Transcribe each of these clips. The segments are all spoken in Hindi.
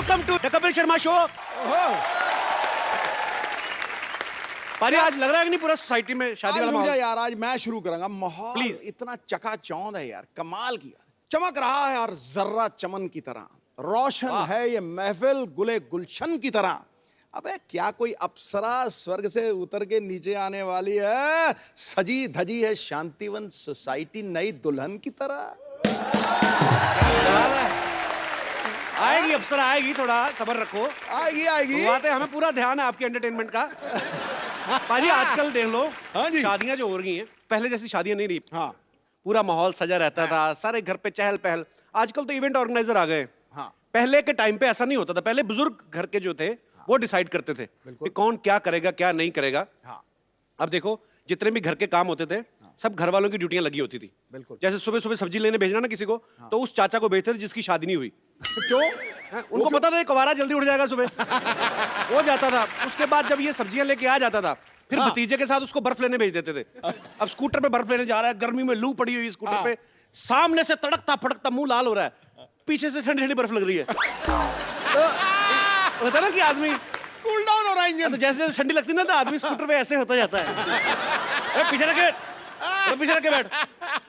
Welcome to the Kapil Sharma show. पाजी आज लग रहा है कि नहीं पूरा सोसाइटी में शादी वाला माहौल? यार आज मैं शुरू करूंगा। माहौल Please. इतना चकाचौंध है यार, कमाल की यार, चमक रहा है और जर्रा चमन की तरह रोशन है ये महफिल गुले गुलशन की तरह। अबे क्या कोई अप्सरा स्वर्ग से उतर के नीचे आने वाली है? सजी धजी है शांतिवन सोसाइटी नई दुल्हन की तरह। आएगी अप्सरा आएगी, थोड़ा सब्र रखो। आएगी आएगी। बात है, हमें पूरा ध्यान है आपके एंटरटेनमेंट का। पाजी आजकल देख लो, हाँ जी। शादियां जो हो रही हैं पहले जैसी शादियां नहीं रही। हाँ पूरा माहौल सजा रहता था, सारे घर पे चहल पहल। आजकल तो इवेंट ऑर्गेनाइजर आ गए। हाँ पहले के टाइम पे ऐसा नहीं होता था। पहले बुजुर्ग घर के जो थे वो डिसाइड करते थे कि कौन क्या करेगा क्या नहीं करेगा। हाँ अब देखो जितने भी घर के काम होते थे सब घर वालों की ड्यूटियां लगी होती थी। बिल्कुल। जैसे सुबह सुबह सब्जी लेने भेजना ना किसी को, तो उस चाचा को भेजते थे जिसकी शादी नहीं हुई। क्यों? हैं? उनको पता था ये कुंवारा जल्दी उठ जाएगा सुबह। वो जाता था। उसके बाद जब ये सब्जियां लेके आ जाता था फिर भतीजे के साथ उसको बर्फ लेने भेज देते थे। अब स्कूटर पे बर्फ लेने जा रहा है, गर्मी में लू पड़ी हुई स्कूटर पे, सामने से तड़कता फड़कता मुंह लाल हो रहा है, पीछे से ठंडी ठंडी बर्फ लग रही है। तो होता ना कि आदमी कूल डाउन हो रहा है इंजन। तो जैसे जैसे ठंडी लगती ना तो आदमी स्कूटर पे ऐसे होता जाता है। पीछे रख के बैठ, पीछे रख के बैठ।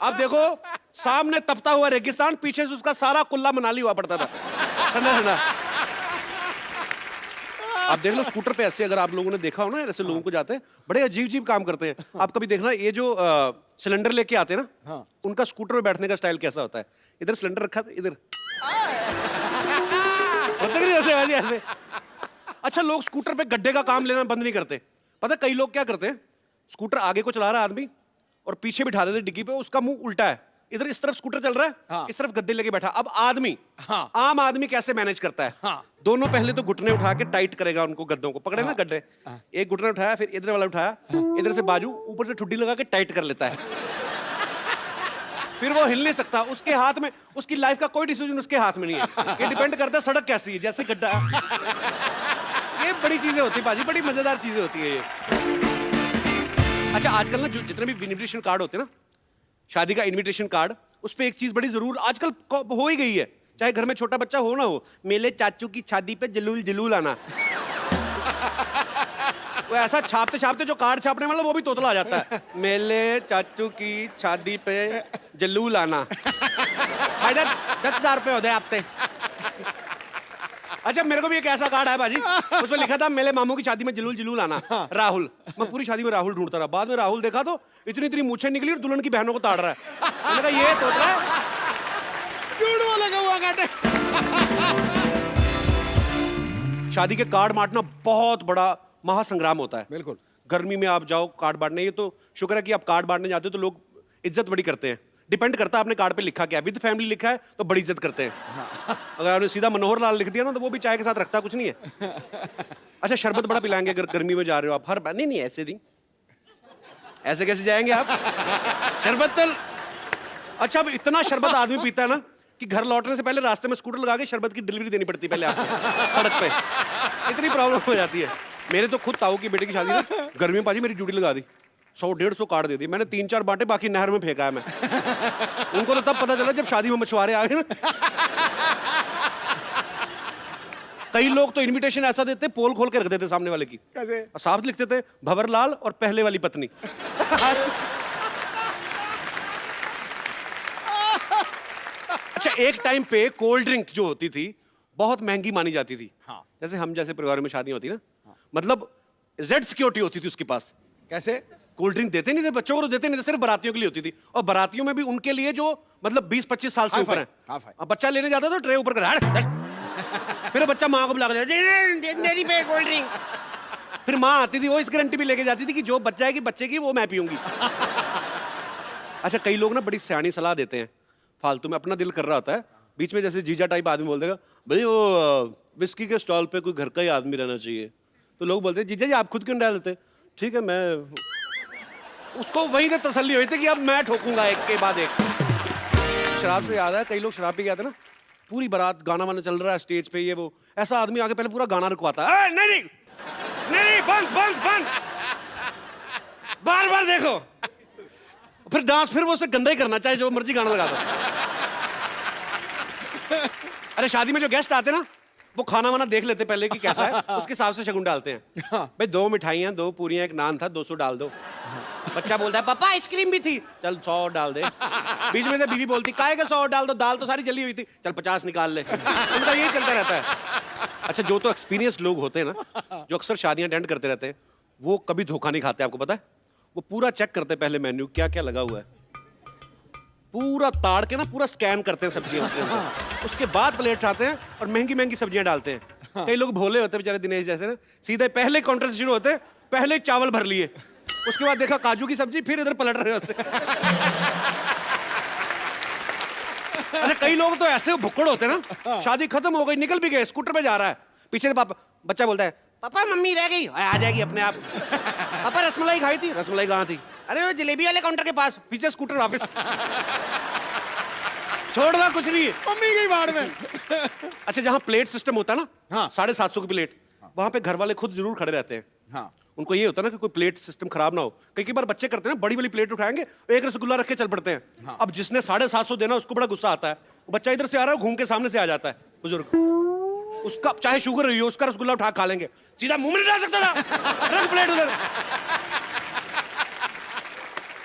अब देखो सामने तपता हुआ रेगिस्तान, पीछे से उसका सारा कुल्ला मनाली हुआ पड़ता था, ठंडा ठंडा। आप देख लो स्कूटर पे ऐसे, अगर आप लोगों ने देखा हो ना ऐसे लोगों को जाते हैं, बड़े अजीब अजीब काम करते हैं। आप कभी देखना ये जो सिलेंडर लेके आते हैं ना, उनका स्कूटर पे बैठने का स्टाइल कैसा होता है? इधर सिलेंडर रखा था, इधर होता नहीं ऐसे वाली ऐसे। अच्छा लोग स्कूटर पे गड्ढे का काम लेना बंद नहीं करते। पता कई लोग क्या करते हैं, स्कूटर आगे को चला रहा है आदमी और पीछे बिठा देते डिग्गी पे, उसका मुंह उल्टा है, इधर इस तरफ स्कूटर चल रहा है, इस तरफ गद्दे लेके बैठा। अब आदमी आम आदमी कैसे मैनेज करता है? दोनों पहले तो घुटने उठा के टाइट करेगा उनको, गद्दों को पकड़े ना गड्ढे, एक घुटना उठाया फिर इधर वाला उठाया, इधर से बाजू ऊपर से ठुड्डी लगा के टाइट कर लेता है। फिर वो हिल नहीं सकता। उसके हाथ में, उसकी लाइफ का कोई डिसीजन उसके हाथ में नहीं है। ये डिपेंड करता है सड़क कैसी है, जैसे गड्ढा है। ये बड़ी चीजें होती है बाजी, बड़ी मजेदार चीजें होती है ये। अच्छा आजकल ना जो जितने भी इनविटेशन कार्ड होते हैं ना, शादी का इनविटेशन कार्ड, उस पे एक चीज बड़ी जरूर आजकल हो ही गई है, चाहे घर में छोटा बच्चा हो ना हो, मेले चाचू की शादी पे जलूल जलूल आना। वो ऐसा छापते छापते जो कार्ड छापने वाला वो भी तोतला आ जाता है, मेले चाचू की शादी पे जलूल आना। 10,000 रुपये होते आपते। अच्छा मेरे को भी एक ऐसा कार्ड है बाजी, उसमें लिखा था मेरे मामू की शादी में जलूल जलूल आना, राहुल। मैं पूरी शादी में राहुल ढूंढता रहा, बाद में राहुल देखा तो इतनी इतनी मूछें निकली और दुल्हन की बहनों को ताड़ रहा है। मैंने कहा ये तोतला है, झूठ बोलेगा हुआ काटे। शादी के कार्ड बांटना बहुत बड़ा महासंग्राम होता है। बिल्कुल। गर्मी में आप जाओ कार्ड बांटने, ये तो शुक्र है कि आप कार्ड बांटने जाते हो तो लोग इज्जत बड़ी करते हैं। डिपेंड करता है आपने कार्ड पे लिखा क्या, विद फैमिली लिखा है तो बड़ी इज्जत करते हैं। अगर आपने सीधा मनोहर लाल लिख दिया ना तो वो भी चाय के साथ रखता कुछ नहीं है। अच्छा शरबत बड़ा पिलाएंगे अगर गर्मी में जा रहे हो आप, हर बार नहीं ऐसे नहीं, ऐसे कैसे जाएंगे आप? शरबत तो अच्छा अब इतना शरबत आदमी पीता है ना कि घर लौटने से पहले रास्ते में स्कूटर लगा के शरबत की डिलीवरी देनी पड़ती है पहले आपको सड़क पे। इतनी प्रॉब्लम हो जाती है। मेरे तो खुद ताऊ की बेटे की शादी ना, गर्मी में पाजी मेरी ड्यूटी लगा दी, 100-150 कार्ड दे दी मैंने, 3-4 बांटे, बाकी नहर में फेंका है मैं। उनको तो तब पता चला जब शादी में मछुआरे आ गए ना। कई लोग तो इनविटेशन ऐसा देते पोल खोल के रख देते सामने वाले की, कैसे? साफ लिखते थे भंवरलाल और पहले वाली पत्नी। अच्छा एक टाइम पे कोल्ड ड्रिंक जो होती थी बहुत महंगी मानी जाती थी। जैसे हम जैसे परिवार में शादी होती ना, मतलब जेड सिक्योरिटी होती थी उसके पास। कैसे? कोल्ड ड्रिंक देते नहीं थे बच्चों को, तो देते नहीं थे, सिर्फ बारातियों के लिए होती थी। और बारातियों में भी उनके लिए जो मतलब 20-25 साल से ऊपर है। अब बच्चा लेने जाता तो ट्रे ऊपर कर, फिर बच्चा माँ को बुला के कोल्ड ड्रिंक। फिर माँ आती थी, वो इस गारंटी भी लेके जाती थी कि जो बच्चा है कि बच्चे की वो मैं पीऊंगी। अच्छा कई लोग ना बड़ी सियानी सलाह देते हैं, फालतू में अपना दिल कर रहा होता है, बीच में जैसे जीजा टाइप आदमी बोल देगा भाई वो विस्की के स्टॉल पे कोई घर का ही आदमी रहना चाहिए, तो लोग बोलते हैं जीजा जी आप खुद क्यों डाल देते? ठीक है मैं, उसको वहीं से तसल्ली हुई थी कि अब मैं ठोकूंगा एक के बाद एक। शराब से याद है कई लोग शराब पी गए थे ना, पूरी बारात गाना वाना चल रहा है स्टेज पे, ये वो, ऐसा आदमी आके पहले पूरा गाना रुकवाता है, नहीं नहीं नहीं बंद बंद बंद, बार बार देखो, फिर डांस फिर वो उसे गंदा ही करना चाहे जो मर्जी गाना लगा दो। अरे शादी में जो गेस्ट आते ना वो खाना वाना देख लेते पहले कि कैसा है, उसके हिसाब से शगुन डालते हैं। भाई 2 मिठाइयाँ, 2 पूरियाँ, 1 नान था, 200 डाल दो। बच्चा बोलता है पापा आइसक्रीम भी थी, चल 100 डाल दे। बीच में से बीवी बोलती काहे का 100 डाल दो, दाल तो सारी जली हुई थी, चल 50 निकाल ले। उनका यही चलता रहता है। अच्छा, जो तो एक्सपीरियंस लोग होते हैं ना, जो अक्सर शादियां अटेंड करते रहते हैं, वो कभी धोखा नहीं खाते। आपको पता है, वो पूरा चेक करते हैं पहले मेन्यू क्या क्या लगा हुआ है, पूरा ताड़ के ना पूरा स्कैन करते हैं सब्जियां उसके अंदर। उसके बाद प्लेट उठाते हैं और महंगी महंगी सब्जियां डालते हैं। कई लोग भोले होते हैं बेचारे, दिनेश जैसे ना, सीधे पहले काउंटर से शुरू होते, पहले चावल भर लिए, उसके बाद देखा काजू की सब्जी, फिर इधर पलट रहे होते। अच्छा, कई लोग तो ऐसे भुक्कड़ होते हैं ना, शादी खत्म हो गई, निकल भी गए, स्कूटर पे जा रहा है, पीछे से पापा, बच्चा बोलता है पापा मम्मी रह गई, आ जाएगी अपने आप। पापा रसमलाई खाई थी, रसमलाई कहाँ थी, अरे वो जलेबी वाले काउंटर के पास, पीछे स्कूटर वापस। छोड़ना कुछ नहीं है, मम्मी गई बाढ़ में। अच्छा, जहाँ प्लेट सिस्टम होता है ना, हाँ। 750 की प्लेट, वहां पे घर वाले खुद जरूर खड़े रहते हैं। हाँ। उनको ये होता है ना कि कोई प्लेट सिस्टम खराब ना हो। कई बार बच्चे करते हैं ना, बड़ी वाली प्लेट उठाएंगे, एक रसगुल्ला रख के चल पड़ते हैं। हाँ। अब जिसने 750 देना उसको बड़ा गुस्सा आता है, बच्चा इधर से आ रहा है, घूम के सामने से आ जाता है बुजुर्ग, उसका चाहे शुगर रही हो, उसका रसगुल्ला उठा खा लेंगे, सीधा मुंह में नहीं डाल सकता था, रख प्लेट उधर।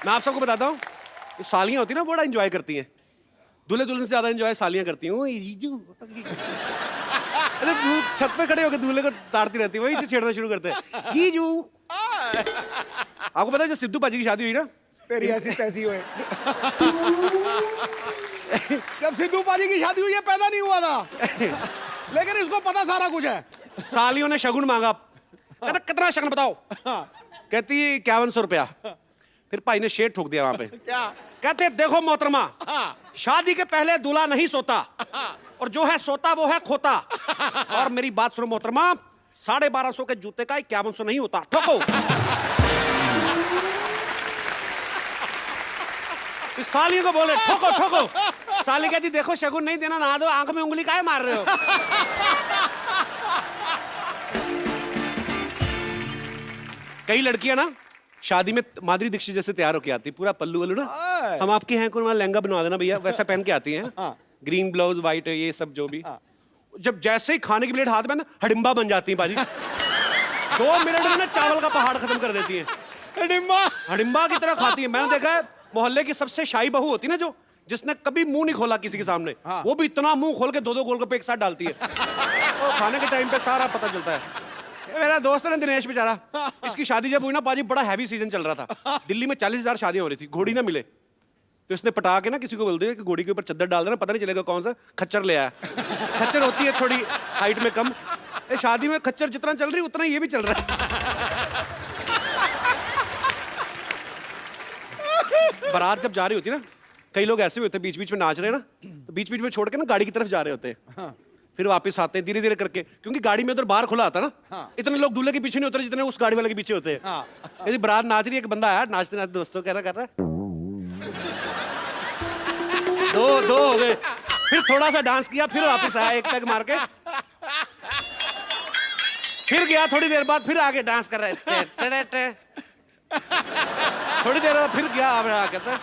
मैं आप सबको बताता हूँ, सालियां होती है ना, बड़ा एंजॉय करती हैं, दूल्हे दुल्हन से ज्यादा एंजॉय सालियां करती हैं। अरे छत पे खड़े होकर दूल्हे को ताड़ती रहती है, वही से छेड़ना शुरू करते हैं, जीजू। आपको पता है जब सिद्धू पाजी की शादी हुई ना, तेरी ऐसी तैसी हुए। जब सिद्धू पाजी की शादी हुई, ये पैदा नहीं हुआ था, लेकिन इसको पता सारा कुछ है। सालियों ने शगुन मांगा, कहता कितना शगुन बताओ, कहती 5100 रुपया। फिर भाई ने शेर ठोक दिया वहां पे, क्या कहते देखो मोहतरमा, शादी के पहले दूल्हा नहीं सोता, और जो है सोता वो है खोता। और मेरी बात सुनो मोहतरमा, 1250 के जूते का 5100 नहीं होता, ठोको। इस सालियों को बोले ठोको ठोको, साली कहती देखो शगुन नहीं देना, ना दो, आंख में उंगली काहे मार रहे हो। कई लड़कियां ना शादी में माधुरी दीक्षित जैसे तैयार होके आती, पूरा पल्लू वल्लू ना, हम आपके हैं कोई लहंगा बनवा देना भैया, वैसा पहन के आती हैं, ग्रीन ब्लाउज व्हाइट ये सब जो भी। जब जैसे ही खाने की प्लेट हाथ में ना, हडिम्बा बन जाती है बाजी। 2 मिनट में ना चावल का पहाड़ खत्म कर देती है, हडिम्बा की तरह खाती है। मैंने देखा है मोहल्ले की सबसे शाही बहू होती है ना, जो जिसने कभी मुंह नहीं खोला किसी के सामने, वो भी इतना मुंह खोल के 2-2 गोलगप्पे एक साथ डालती है। तो खाने के टाइम पे सारा पता चलता है। ये मेरा दोस्त है ना दिनेश बेचारा, इसकी शादी जब हुई ना पाजी, बड़ा हैवी सीजन चल रहा था, दिल्ली में 40,000 शादियां हो रही थी, घोड़ी ना मिले, तो इसने पटा के ना किसी को बोल दिया कि घोड़ी के ऊपर चद्दर डाल देना, पता नहीं चलेगा कौन सा खच्चर ले आया। खच्चर होती है थोड़ी हाइट में कम, शादी में खच्चर जितना चल रही उतना ये भी चल रहा है। बारात जब जा रही होती है ना, कई लोग ऐसे भी होते हैं बीच बीच में नाच रहे हैं ना, तो बीच बीच में छोड़ के ना गाड़ी की तरफ जा रहे होते हैं, फिर वापस आते हैं धीरे धीरे करके, क्योंकि गाड़ी में उधर बाहर खुला आता ना, इतने लोग दूल्हे के पीछे नहीं उतरे जितने उस गाड़ी वाले के पीछे होते हैं। यदि बारात नाच रही है, एक बंदा आया नाचते नाचते दोस्तों कह रहा है, दो हो गए, फिर थोड़ा सा डांस किया, फिर वापस आया एक पैग मार के, फिर गया, थोड़ी देर बाद फिर आगे डांस कर रहा है, थोड़ी देर बाद फिर गया, कहता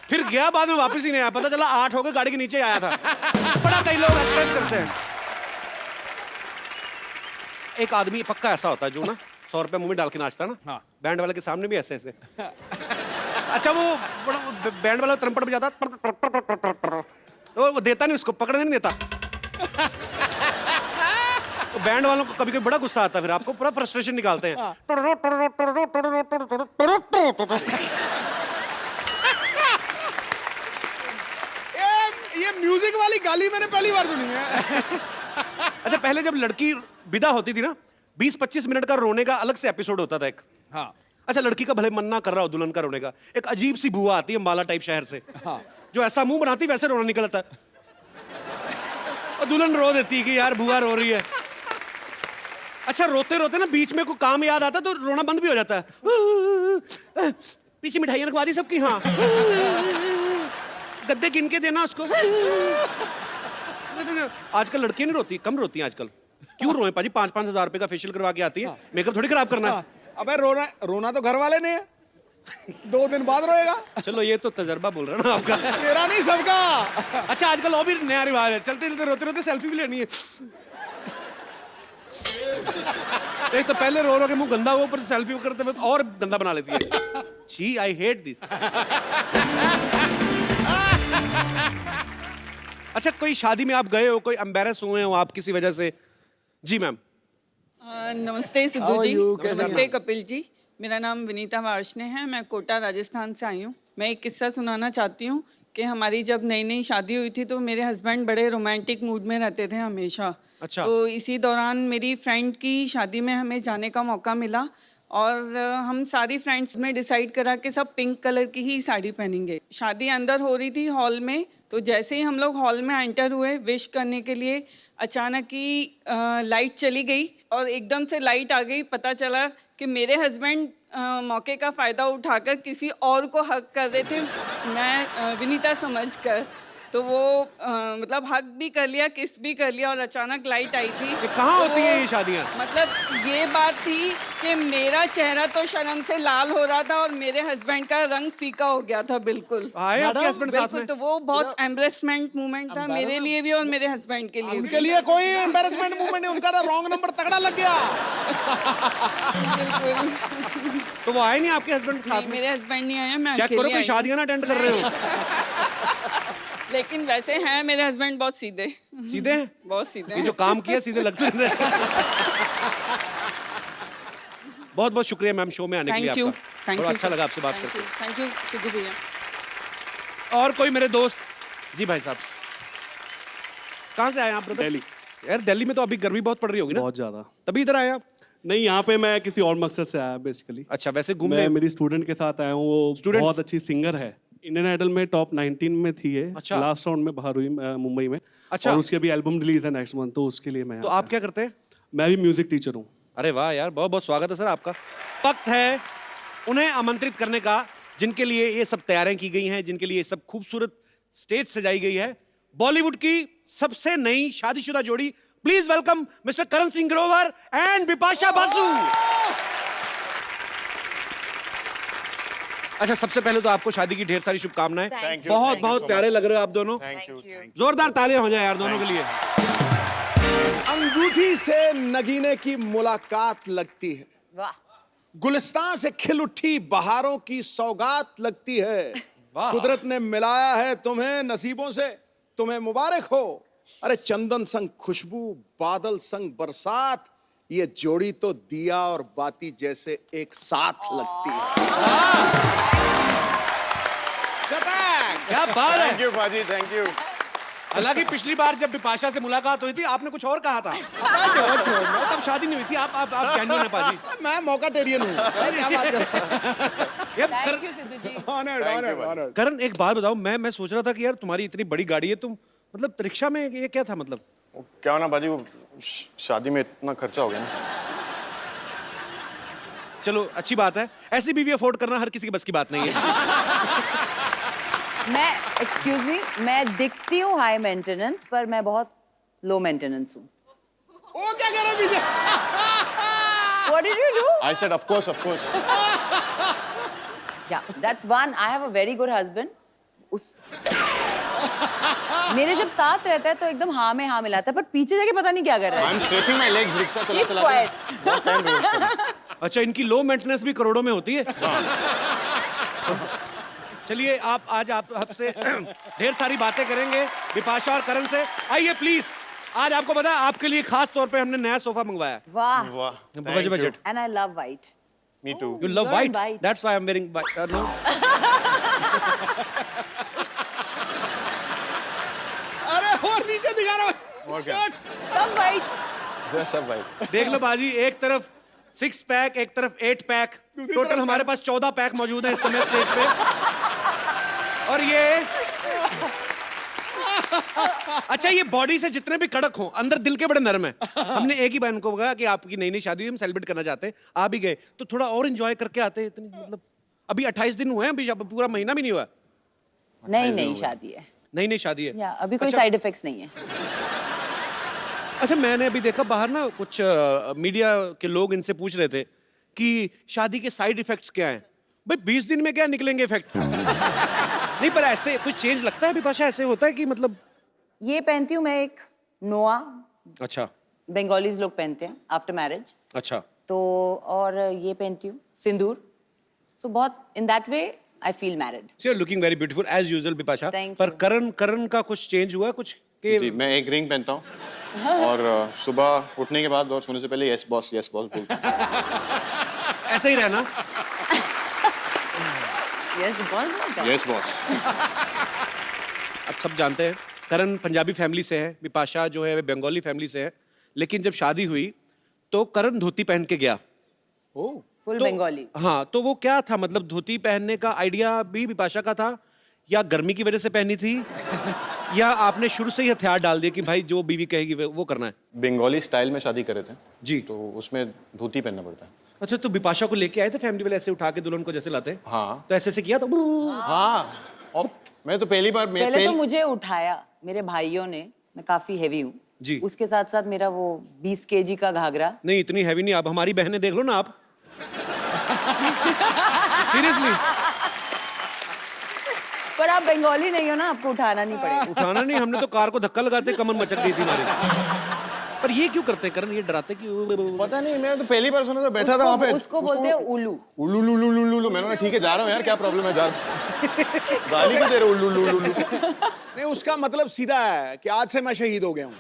फिर गया, बाद में वापस ही नहीं आया, पता चला 8 हो गए, गाड़ी के नीचे आया था। बड़ा कई लोग एक्सरसाइज करते हैं। एक आदमी पक्का ऐसा होता है जो ना 100 रुपया मुंह में डाल के नाचता ना, बैंड वाले के सामने भी ऐसे ऐसे। अच्छा, वो बैंड वाला ट्रम्पट बजाता, तो वो देता नहीं, उसको पकड़ने नहीं देता। तो बैंड वालों को कभी कभी बड़ा गुस्सा आता है, फिर आपको पूरा फ्रस्ट्रेशन निकालते हैं। ये म्यूजिक वाली गाली मैंने पहली बार सुनी है। अच्छा, पहले जब लड़की विदा होती थी ना, 20-25 मिनट का रोने का अलग से एपिसोड होता था एक। हाँ। अच्छा, लड़की का भले मन ना कर रहा हो दुल्हन का रोने का, एक अजीब सी बुआ आती है अंबाला टाइप शहर से, जो ऐसा मुंह बनाती वैसे रोना निकलता है, और दुल्हन रो देती है कि यार बुआ रो रही है। अच्छा, रोते रोते ना बीच में कोई काम याद आता है तो रोना बंद भी हो जाता है। पीछे मिठाइयाँ रखवा दी सबकी, हाँ, गद्दे गिन के देना उसको। आजकल लड़कियां नहीं रोती, कम रोती हैं आजकल। क्यों रोए पाजी? 5-5 हजार रुपए का फेशियल करवा के आती है, मेकअप थोड़ी खराब करना है। अबे रोना तो घर वाले ने है। 2 दिन बाद रोएगा। चलो ये तो तजर्बा बोल रहा ना आपका। तेरा नहीं सबका। अच्छा आजकल और भी नया रिवाज है, चलते चलते रोते रोते सेल्फी भी लेनी है। एक तो पहले रो रो के मुंह गंदा हुआ, ऊपर सेल्फी करते वक्त और गंदा बना लेती है। छी, आई हेट दिस। अच्छा कोई शादी में आप गए हो, कोई एम्बैरस हुए हो आप किसी वजह से? जी मैम। नमस्ते How Sidhu are ji. you? कैसे हैं नमस्ते आप? कपिल जी। मेरा नाम विनीता वार्ष्णे है, मैं कोटा राजस्थान से आई हूँ। मैं एक किस्सा सुनाना चाहती हूँ कि हमारी जब नई नई शादी हुई थी तो मेरे हस्बैंड बड़े रोमांटिक मूड में रहते थे हमेशा। अच्छा। तो इसी दौरान मेरी फ्रेंड की शादी में हमें जाने का मौका मिला और हम सारी फ्रेंड्स में डिसाइड करा कि सब पिंक कलर की ही साड़ी पहनेंगे। शादी अंदर हो रही थी हॉल में, तो जैसे ही हम लोग हॉल में एंटर हुए विश करने के लिए, अचानक ही लाइट चली गई और एकदम से लाइट आ गई। पता चला कि मेरे हस्बैंड मौके का फ़ायदा उठाकर किसी और को हक कर रहे थे, मैं विनीता समझकर। तो वो मतलब हक भी कर लिया, किस भी कर लिया और अचानक लाइट आई थी। ये कहाँ तो होती है वो- ये शादियाँ? मतलब ये बात थी कि मेरा चेहरा तो शर्म से लाल हो रहा था और मेरे हस्बैंड का रंग फीका हो गया था बिल्कुल। आए आपके हस्बैंड साथ बिल्कुल, में? तो वो बहुत एम्बरेसमेंट मोमेंट था मेरे लिए भी और मेरे हस्बैंड के लिए उनके भी। लिए कोई एम्बैरेसमेंट मूवमेंट नहीं, उनका रॉन्ग नंबर तगड़ा लग गया। बिल्कुल। तो वो आए नहीं आपके हस्बैंड साथ नहीं, में? मेरे हस्बैंड नहीं आए, मैं चेक करो अकेली कोई आई हूँ। शादियां ना अटेंड कर रहे हो। लेकिन वैसे हैं मेरे हस्बैंड बहुत सीधे, सीधे हैं? बहुत सीधे ये हैं। जो काम किया सीधे लगते रहे। बहुत बहुत शुक्रिया मैम शो में आने के लिए थैंक यू, आपका। थैंक बड़ा यू अच्छा लगा आपसे बात करके। थैंक यू सिद्धू भैया। और कोई मेरे दोस्त? जी भाई साहब, कहाँ से आए आप ब्रदर? दिल्ली। यार दिल्ली में तो अभी गर्मी बहुत पड़ रही होगी ना, बहुत ज्यादा। तभी इधर आए आप? नहीं, यहाँ पे मैं किसी और मकसद से आया बेसिकली। अच्छा वैसे मैं घूमने? मेरी स्टूडेंट के साथ आया हूँ, वो Students? बहुत अच्छी सिंगर है, इंडियन आइडल में टॉप 19 में थी ये। अच्छा। लास्ट राउंड में बाहर हुई मुंबई में। अच्छा। और उसकी अभी एल्बम रिलीज है नेक्स्ट मंथ, तो उसके लिए मैं तो यहाँ आप क्या करते हैं? पे- मैं भी म्यूजिक टीचर हूँ। अरे वाह यार, बहुत बहुत स्वागत है सर आपका। वक्त है उन्हें आमंत्रित करने का जिनके लिए ये सब तैयारियां की गई हैं, जिनके लिए ये सब खूबसूरत स्टेज सजाई गई है। बॉलीवुड की सबसे नई शादीशुदा जोड़ी, please welcome mister Karan Singh Grover and Bipasha Basu. अच्छा सबसे पहले तो आपको शादी की ढेर सारी शुभकामनाएं। बहुत बहुत प्यारे लग रहे हो आप दोनों। जोरदार तालियां हो जाए यार दोनों के लिए। अंगूठी से नगीने की मुलाकात लगती है, वाह। गुलिस्तान से खिल उठी बहारों की सौगात लगती है। वाह। कुदरत ने मिलाया है तुम्हें नसीबों से, तुम्हें मुबारक हो। अरे चंदन संग खुशबू, बादल संग बरसात, ये जोड़ी तो दिया और बाती जैसे एक साथ लगती है। क्या बात है। थैंक यू पाजी, थैंक यू। हालांकि पिछली बार जब बिपाशा से मुलाकात हुई थी आपने कुछ और कहा था। तब शादी नहीं हुई थी। आप जेन्युइन है पाजी। मैं मौकाटेरियन हूँ। क्या बात कर रहे यार थैंक यू सिद्धू जी। हो? Honored, honored, honored। करण एक बात बताओ, मैं सोच रहा था कि यार तुम्हारी इतनी बड़ी गाड़ी है, तुम मतलब रिक्शा में ये क्या था मतलब? क्या ना बाजी, वो शादी में इतना खर्चा हो गया ना। चलो अच्छी बात है, ऐसी बीवी अफोर्ड करना हर किसी की बस की बात नहीं है। मैं एक्सक्यूज मी, मैं दिखती हूँ हाई मेंटेनेंस पर मैं बहुत लो मेंटेनेंस हूँ। वो क्या कर रहे पीछे? What did you do? I said of course, of course. Yeah, that's one. I have a very good husband. उस मेरे जब साथ रहता है तो एकदम हाँ में हाँ मिलाता है, पर पीछे जाके पता नहीं क्या कर रहा आई है। Am stretching my legs rickshaw चला Keep चला quiet. के। बहुत टाइम वेस्ट कर रहा हूं। अच्छा इनकी लो मेंटेनेंस भी करोड़ों में होती है। चलिए आप आज आप आपसे ढेर सारी बातें करेंगे बिपाशा और करण से। आइए प्लीज, आज आपको पता है आपके लिए खास तौर पे हमने नया सोफा मंगवाया है। वाह। वाह, budget. And I love white. Me too. You love You're white? white. That's why I'm wearing white. No. अरे और नीचे दिखा रहा हूँ। और क्या? Some white. सब भाई। देख लो बाजी, एक तरफ 6 पैक, एक तरफ 8 पैक, टोटल हमारे पास 14 पैक मौजूद है इस समय स्टेज पे। और ये अच्छा, ये बॉडी से जितने भी कड़क हो, अंदर दिल के बड़े नरम है। हमने एक ही बहन को कहा कि आपकी नई नई शादी हुई, हम सेलिब्रेट करना चाहते हैं, आ भी गए तो थोड़ा और एंजॉय करके आते हैं। इतनी मतलब अभी 28 दिन हुए हैं, अभी पूरा महीना भी नहीं हुआ। नई नई शादी है। नई नई शादी है। या अभी कोई अच्छा। साइड इफेक्ट्स नहीं है। अच्छा मैंने अभी देखा बाहर ना कुछ मीडिया के लोग इनसे पूछ रहे थे कि शादी के साइड इफेक्ट्स क्या हैं। भाई 20 दिन में क्या निकलेंगे इफेक्ट? नहीं, पर ऐसे कुछ चेंज लगता है बिपाशा? ऐसे होता है कि मतलब? ये पहनती हूँ मैं एक नोआ, अच्छा बंगालीज लोग पहनते हैं आफ्टर मैरिज। अच्छा। तो और ये पहनती हूँ सिंदूर। सो बहुत in that way I feel married. So you're looking very beautiful as usual Bipasha. Thank पर you. करण का कुछ चेंज हुआ कुछ कि? जी मैं एक रिंग पहनता हूँ और सुबह उठने के बाद और सोने से पहले यस बॉस बोलता हूँ। ऐसे ही रहना। Yes boss. Yes boss. अब सब जानते हैं करण पंजाबी फैमिली से है, बिपाशा जो है बंगाली फैमिली से है, लेकिन जब शादी हुई तो करण धोती पहन के गया। फुल तो, बंगाली। हाँ, तो वो क्या था, मतलब धोती पहनने का आइडिया भी बिपाशा का था या गर्मी की वजह से पहनी थी या आपने शुरू से ही हथियार डाल दिया कि भाई जो बीवी कहेगी वो करना है? बंगाली स्टाइल में शादी करे थे जी। तो उसमें धोती पहनना पड़ता है। अच्छा, तो बिपाशा को लेके आए थे फैमिली वाले ऐसे उठा के दुल्हन को जैसे लाते हैं? हाँ। तो ऐसे किया तो? हाँ, और मैं तो पहली बार पहले तो मुझे उठाया मेरे भाइयों ने, मैं काफी हेवी हूँ जी। उसके साथ साथ मेरा वो 20 kg का घाघरा। नहीं, इतनी हैवी नहीं। आप हमारी बहनें देख लो ना आप। सीरियसली। पर आप बंगाली नहीं हो ना, आपको उठाना नहीं पड़ेगा। उठाना नहीं, हमने तो कार को धक्का लगाते कमर मचक गई थी हमारी। पर ये क्यों करते हैं करण? ये डराते क्यों? पता नहीं, मैं तो पहली बार सुना था, बैठा था वहाँ पे। उसको बोलते हैं उल्लू। उल्लू लू लू लू लू लू। मैंने कहा ठीक है जा रहा हूँ यार, क्या प्रॉब्लम है, जा रहा हूँ। गाली क्यों दे रहे हो उल्लू लू लू लू? नहीं, उसका मतलब सीधा है कि आज से मैं शहीद हो गया हूँ।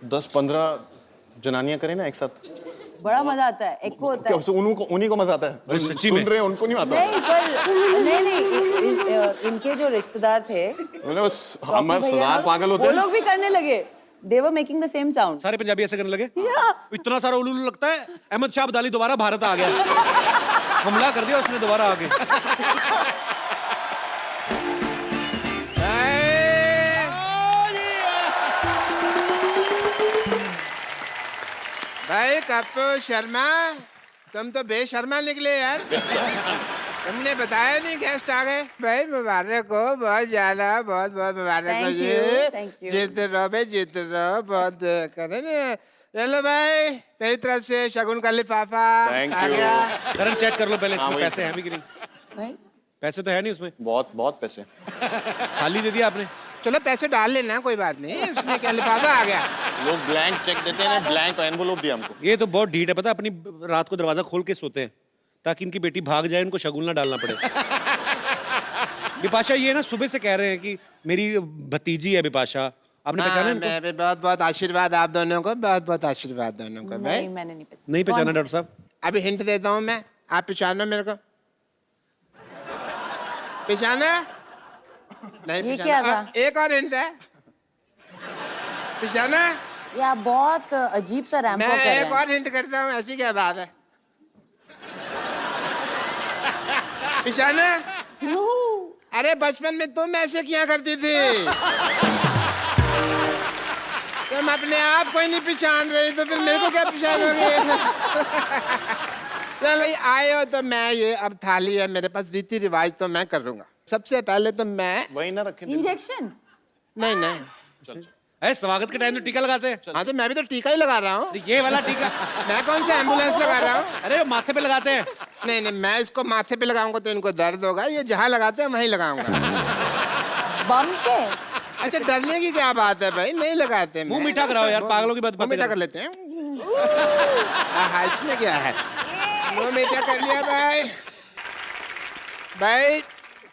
10-15 जनानियां करें ना एक साथ, बड़ा मजा आता है, एको होता क्या है। उन्हीं को मजा आता है? जो सच्ची सुन में? रहे हैं उनको नहीं आता? नहीं पर नहीं, इनके जो रिश्तेदार थे मैंने बस चौकी हमारे भैया सरदार लोग, पागल होते वो हैं। लोग भी करने लगे। They were making the same sound. सारे पंजाबी ऐसे करने लगे? Yeah. इतना सारा उल्लू लगता है अहमद शाह अब्दाली दोबारा भारत आ गया। हमला कर दिया उसने दोबारा आके। भाई कप्पू शर्मा, तुम तो बेशर्मा निकले यार। तुमने बताया नहीं गेस्ट आ गए। भाई मुबारक हो, बहुत ज्यादा, बहुत बहुत मुबारक हो Thank ji. you, thank you. जीते रहो भाई, जीते रहो, बहुत करे ना। चलो भाई, मेरी तरफ से शगुन का लिफाफा Thank आ you. गया। करण चेक कर लो पहले इसमें वही। पैसे हैं भी कि नहीं। नहीं? पैसे तो है नहीं उसमें, बहुत बहुत पैसे। खाली दे दिया आपने। चलो पैसे डाल लेना, कोई बात नहीं, उसमें क्या लिफाफा आ गया। लोग ब्लैंक चेक देते हैं, ब्लैंक एनवलप दिया हमको। ये तो बहुत ढीठ है, पता है, अपनी रात को दरवाजा खोल के सोते हैं ताकि इनकी बेटी भाग जाए, इनको शगुन ना डालना पड़े। बिपाशा ये ना सुबह से कह रहे हैं कि मेरी भतीजी है बिपाशा, आपने पहचाना हाँ, इनको? मैं भी बहुत बहुत आशीर्वाद आप दोनों को, बहुत बहुत आशीर्वाद दोनों को। भाई नहीं, मैंने नहीं पहचाना। नहीं पहचाना डॉक्टर साहब? अभी हिंट देता हूँ मैं, आप पहचानो मेरे को। पहचाना? नहीं ये पहचाना? क्या था? एक और हिंट है, पहचाना? ये आप बहुत अजीब सा रैंप मैं वॉक कर रहे एक हैं। और हिंट करता हूँ, ऐसी क्या बात है? पहचाना? अरे बचपन में तुम ऐसे किया करती थी। तुम अपने आप को ही नहीं पहचान रही तो फिर मेरे को क्या पहचानोगे? चलो भाई आए हो तो मैं ये, अब थाली है मेरे पास, रीति रिवाज तो मैं करूंगा। सबसे पहले तो मैं, वही ना रखे। इंजेक्शन? नहीं नहीं, अरे स्वागत के टाइम तो टीका लगाते हैं। हाँ तो मैं भी तो टीका ही लगा रहा हूँ। अरे ये वाला टीका? मैं कौन सा एम्बुलेंस लगा रहा हूँ? अरे वो माथे पे लगाते हैं। नहीं नहीं, मैं इसको माथे पे लगाऊंगा तो इनको दर्द होगा, ये जहाँ लगाते हैं वहीं लगाऊंगा। बम पे? अच्छा डरने की क्या बात है भाई, नहीं लगाते। मुंह मीठा कराओ यार, पागलों की बात मुंह मीठा कर लेते हैं। हाँ इसमें क्या है, मुंह मीठा कर लिया भाई। भाई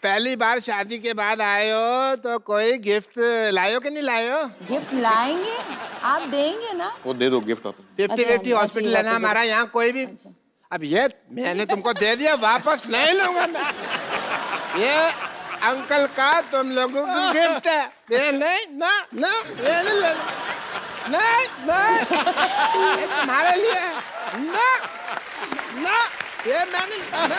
पहली बार शादी के बाद आए हो तो कोई गिफ्ट लायो कि नहीं लायो? गिफ्ट लाएंगे, आप देंगे ना? वो दे दो गिफ्ट आप। 50-50 हॉस्पिटल है ना हमारा यहाँ, कोई भी। अच्छा। अब ये मैंने तुमको दे दिया, वापस नहीं लूंगा मैं। ये अंकल का तुम लोगों को गिफ्ट है, ये नहीं ना ना, ये नहीं लेना, नहीं नहीं, ये तुम्हारे लिए है। ना ना, ये मैंने ना,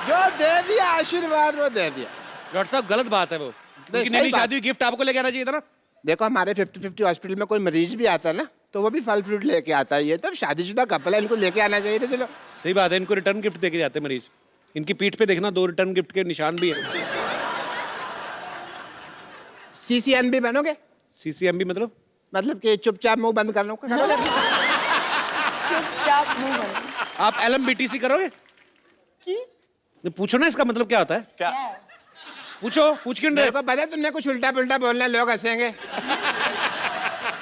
जो दे दिया आशीर्वाद वो दे दिया। डॉक्टर साहब गलत बात है वो, क्योंकि सही नई बात। शादी हुई गिफ्ट आपको लेके आना चाहिए था ना। देखो हमारे 50-50 हॉस्पिटल में कोई मरीज भी आता है ना तो वो भी फल फ्रूट लेके आता है, ये तो शादीशुदा कपल है, इनको लेके आना चाहिए था। चलो सही बात है, इनको रिटर्न गिफ्ट देके जाते हैं मरीज। इनकी पीठ पे देखना 2 रिटर्न गिफ्ट के निशान भी है। CCN भी बनोगे? CCMB मतलब? मतलब कि चुपचाप मुंह बंद कर लो। चुपचाप मुंह बंद। आप LMBTC करोगे? पूछो ना, इसका मतलब क्या होता है? क्या? पूछो, पूछ क्यों रहे? मेरे को पता है तुमने कुछ उल्टा पुल्टा बोलना है, लोग हंसेंगे।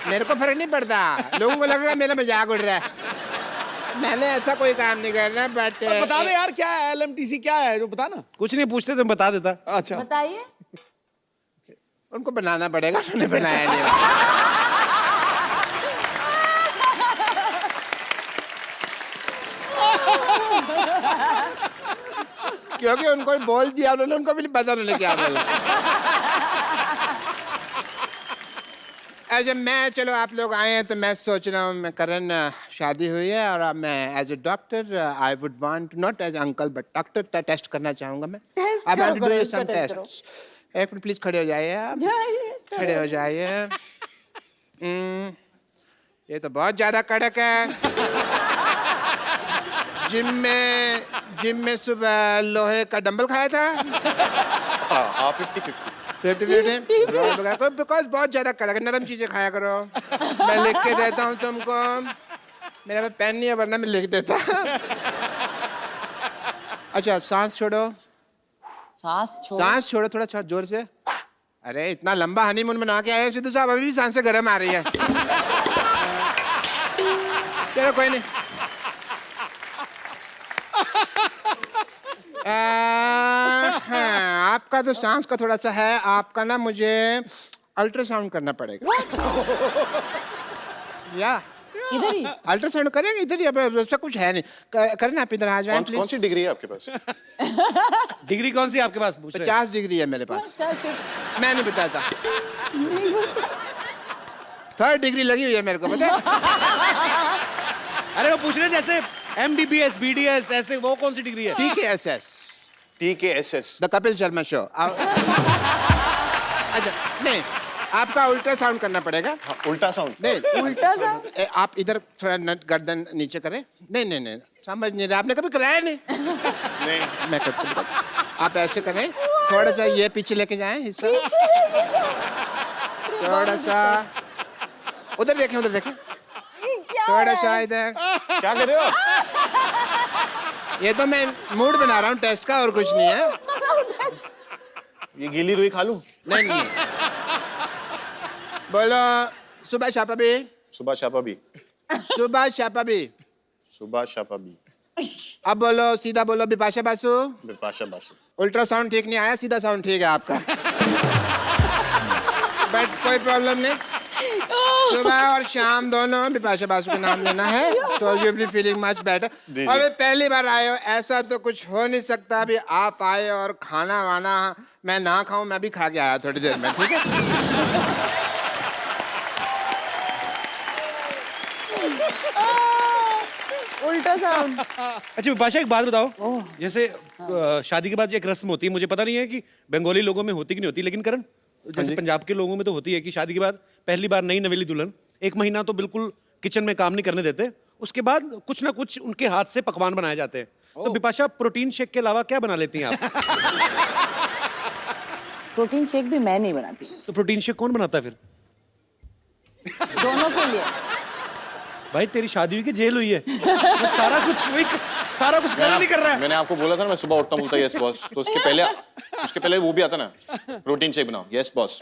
मेरे को फर्क नहीं पड़ता, लोगों को लगेगा मेरा मजाक उड़ रहा है। मैंने ऐसा कोई काम नहीं करना, बट बता दे यार क्या है LMTC, क्या है जो बता ना। कुछ नहीं पूछते तो मैं बता देता। अच्छा बताइए। उनको बनाना पड़ेगा, उन्होंने बनाया नहीं। क्योंकि उनको बोल दिया उन्होंने, उनको भी नहीं पता उन्होंने क्या बोला। अच्छा मैं, चलो आप लोग आए हैं तो मैं सोच रहा हूँ, मैं करण शादी हुई है और अब मैं as a doctor I would want not as uncle but doctor test करना चाहूँगा मैं। टेस्ट अब करो, डू करो, सम इसका टेस्ट टेस्ट। एक मिनट प्लीज खड़े हो जाइए आप, खड़े हो जाइए। ये तो बहुत ज्यादा कड़क है। जिम में सुबह लोहे का डंबल खाया था। हाँ 50-50। बिकॉज बहुत ज्यादा कड़क है, नरम चीजें खाया करो। मैं लिख के देता हूँ तुमको, मेरा पेन नहीं है वरना मैं लिख देता। अच्छा सांस छोड़ो, सांस छोड़ो थोड़ा जोर से। अरे इतना लंबा हनीमून मना के आए सिद्धू साहब, अभी भी सांसें गर्म आ रही है। चलो कोई नहीं। हाँ, आपका तो सांस का थोड़ा सा है, आपका ना मुझे अल्ट्रासाउंड करना पड़ेगा। या इधर ही। अल्ट्रासाउंड करेंगे इधर ही, अब ऐसा कुछ है नहीं। करें आप इधर आ जाएं कौन सी डिग्री है आपके पास? डिग्री कौन सी है आपके पास? पूछ रहे हैं। 50 डिग्री है मेरे पास। मैं नहीं बताता। 3rd डिग्री लगी हुई है मेरे को, पता है? अरे वो पूछ रहे हैं जैसे MBBS, BDS ऐसे, वो कौन सी डिग्री है? TKSS। The Kapil Sharma show. अच्छा नहीं, आपका अल्ट्रासाउंड करना पड़ेगा। हाँ, उल्टा साउंड। नहीं उल्टा सा। आप इधर थोड़ा गर्दन नीचे करें। नहीं समझ नहीं रहे, आपने कभी कराया नहीं। नहीं। मैं करता हूँ। आप ऐसे करें, थोड़ा सा ये पीछे लेके जाएं हिस्सा, थोड़ा सा उधर देखें, उधर देखें, थोड़ा सा इधर। क्या कर रहे हो? ये तो मैं मूड बना रहा हूँ टेस्ट का, और कुछ नहीं है। ये गीली रुई खा लूं? नहीं बोलो सुबह शापा भी, सुबह शापा भी। सुबह शापा भी। सुबह शापा भी। अब बोलो, सीधा बोलो, बिपाशा बासु। बिपाशा बासु। अल्ट्रासाउंड ठीक नहीं आया, सीधा साउंड ठीक है आपका। बट कोई प्रॉब्लम नहीं, सुबह और शाम दोनों बिपाशा बासु का नाम लेना है, तो you will be feeling much better. अबे पहली बार आए हो, ऐसा तो कुछ हो नहीं सकता। अभी आप आए और खाना वाना मैं ना खाऊं, मैं भी खा के आया थोड़ी देर में, ठीक है? उल्टा साउंड। अच्छा विपाशा एक बात बताओ, जैसे शादी के बाद जो एक रस्म होती है, मुझे पता नहीं है कि बंगाली लोगों में होती कि नहीं होती, लेकिन करण जैसे पंजाब के लोगों में तो होती है कि शादी के बाद पहली बार नई नवेली दुल्हन 1 महीना तो बिल्कुल किचन में काम नहीं करने देते, उसके बाद कुछ ना कुछ उनके हाथ से पकवान बनाए जाते हैं। तो विपाशा प्रोटीन शेक के अलावा क्या बना लेती हैं आप? प्रोटीन शेक भी मैं नहीं बनाती, तो प्रोटीन शेक कौन बनाता है फिर? दोनों के लिए। भाई तेरी शादी हुई कि जेल हुई है? तो सारा कुछ कर नहीं कर रहा है। मैंने आपको बोला था ना, मैं सुबह उठता हूँ बोलता यस बॉस, तो उसके पहले वो भी आता ना, प्रोटीन शेक बनाओ, यस बॉस।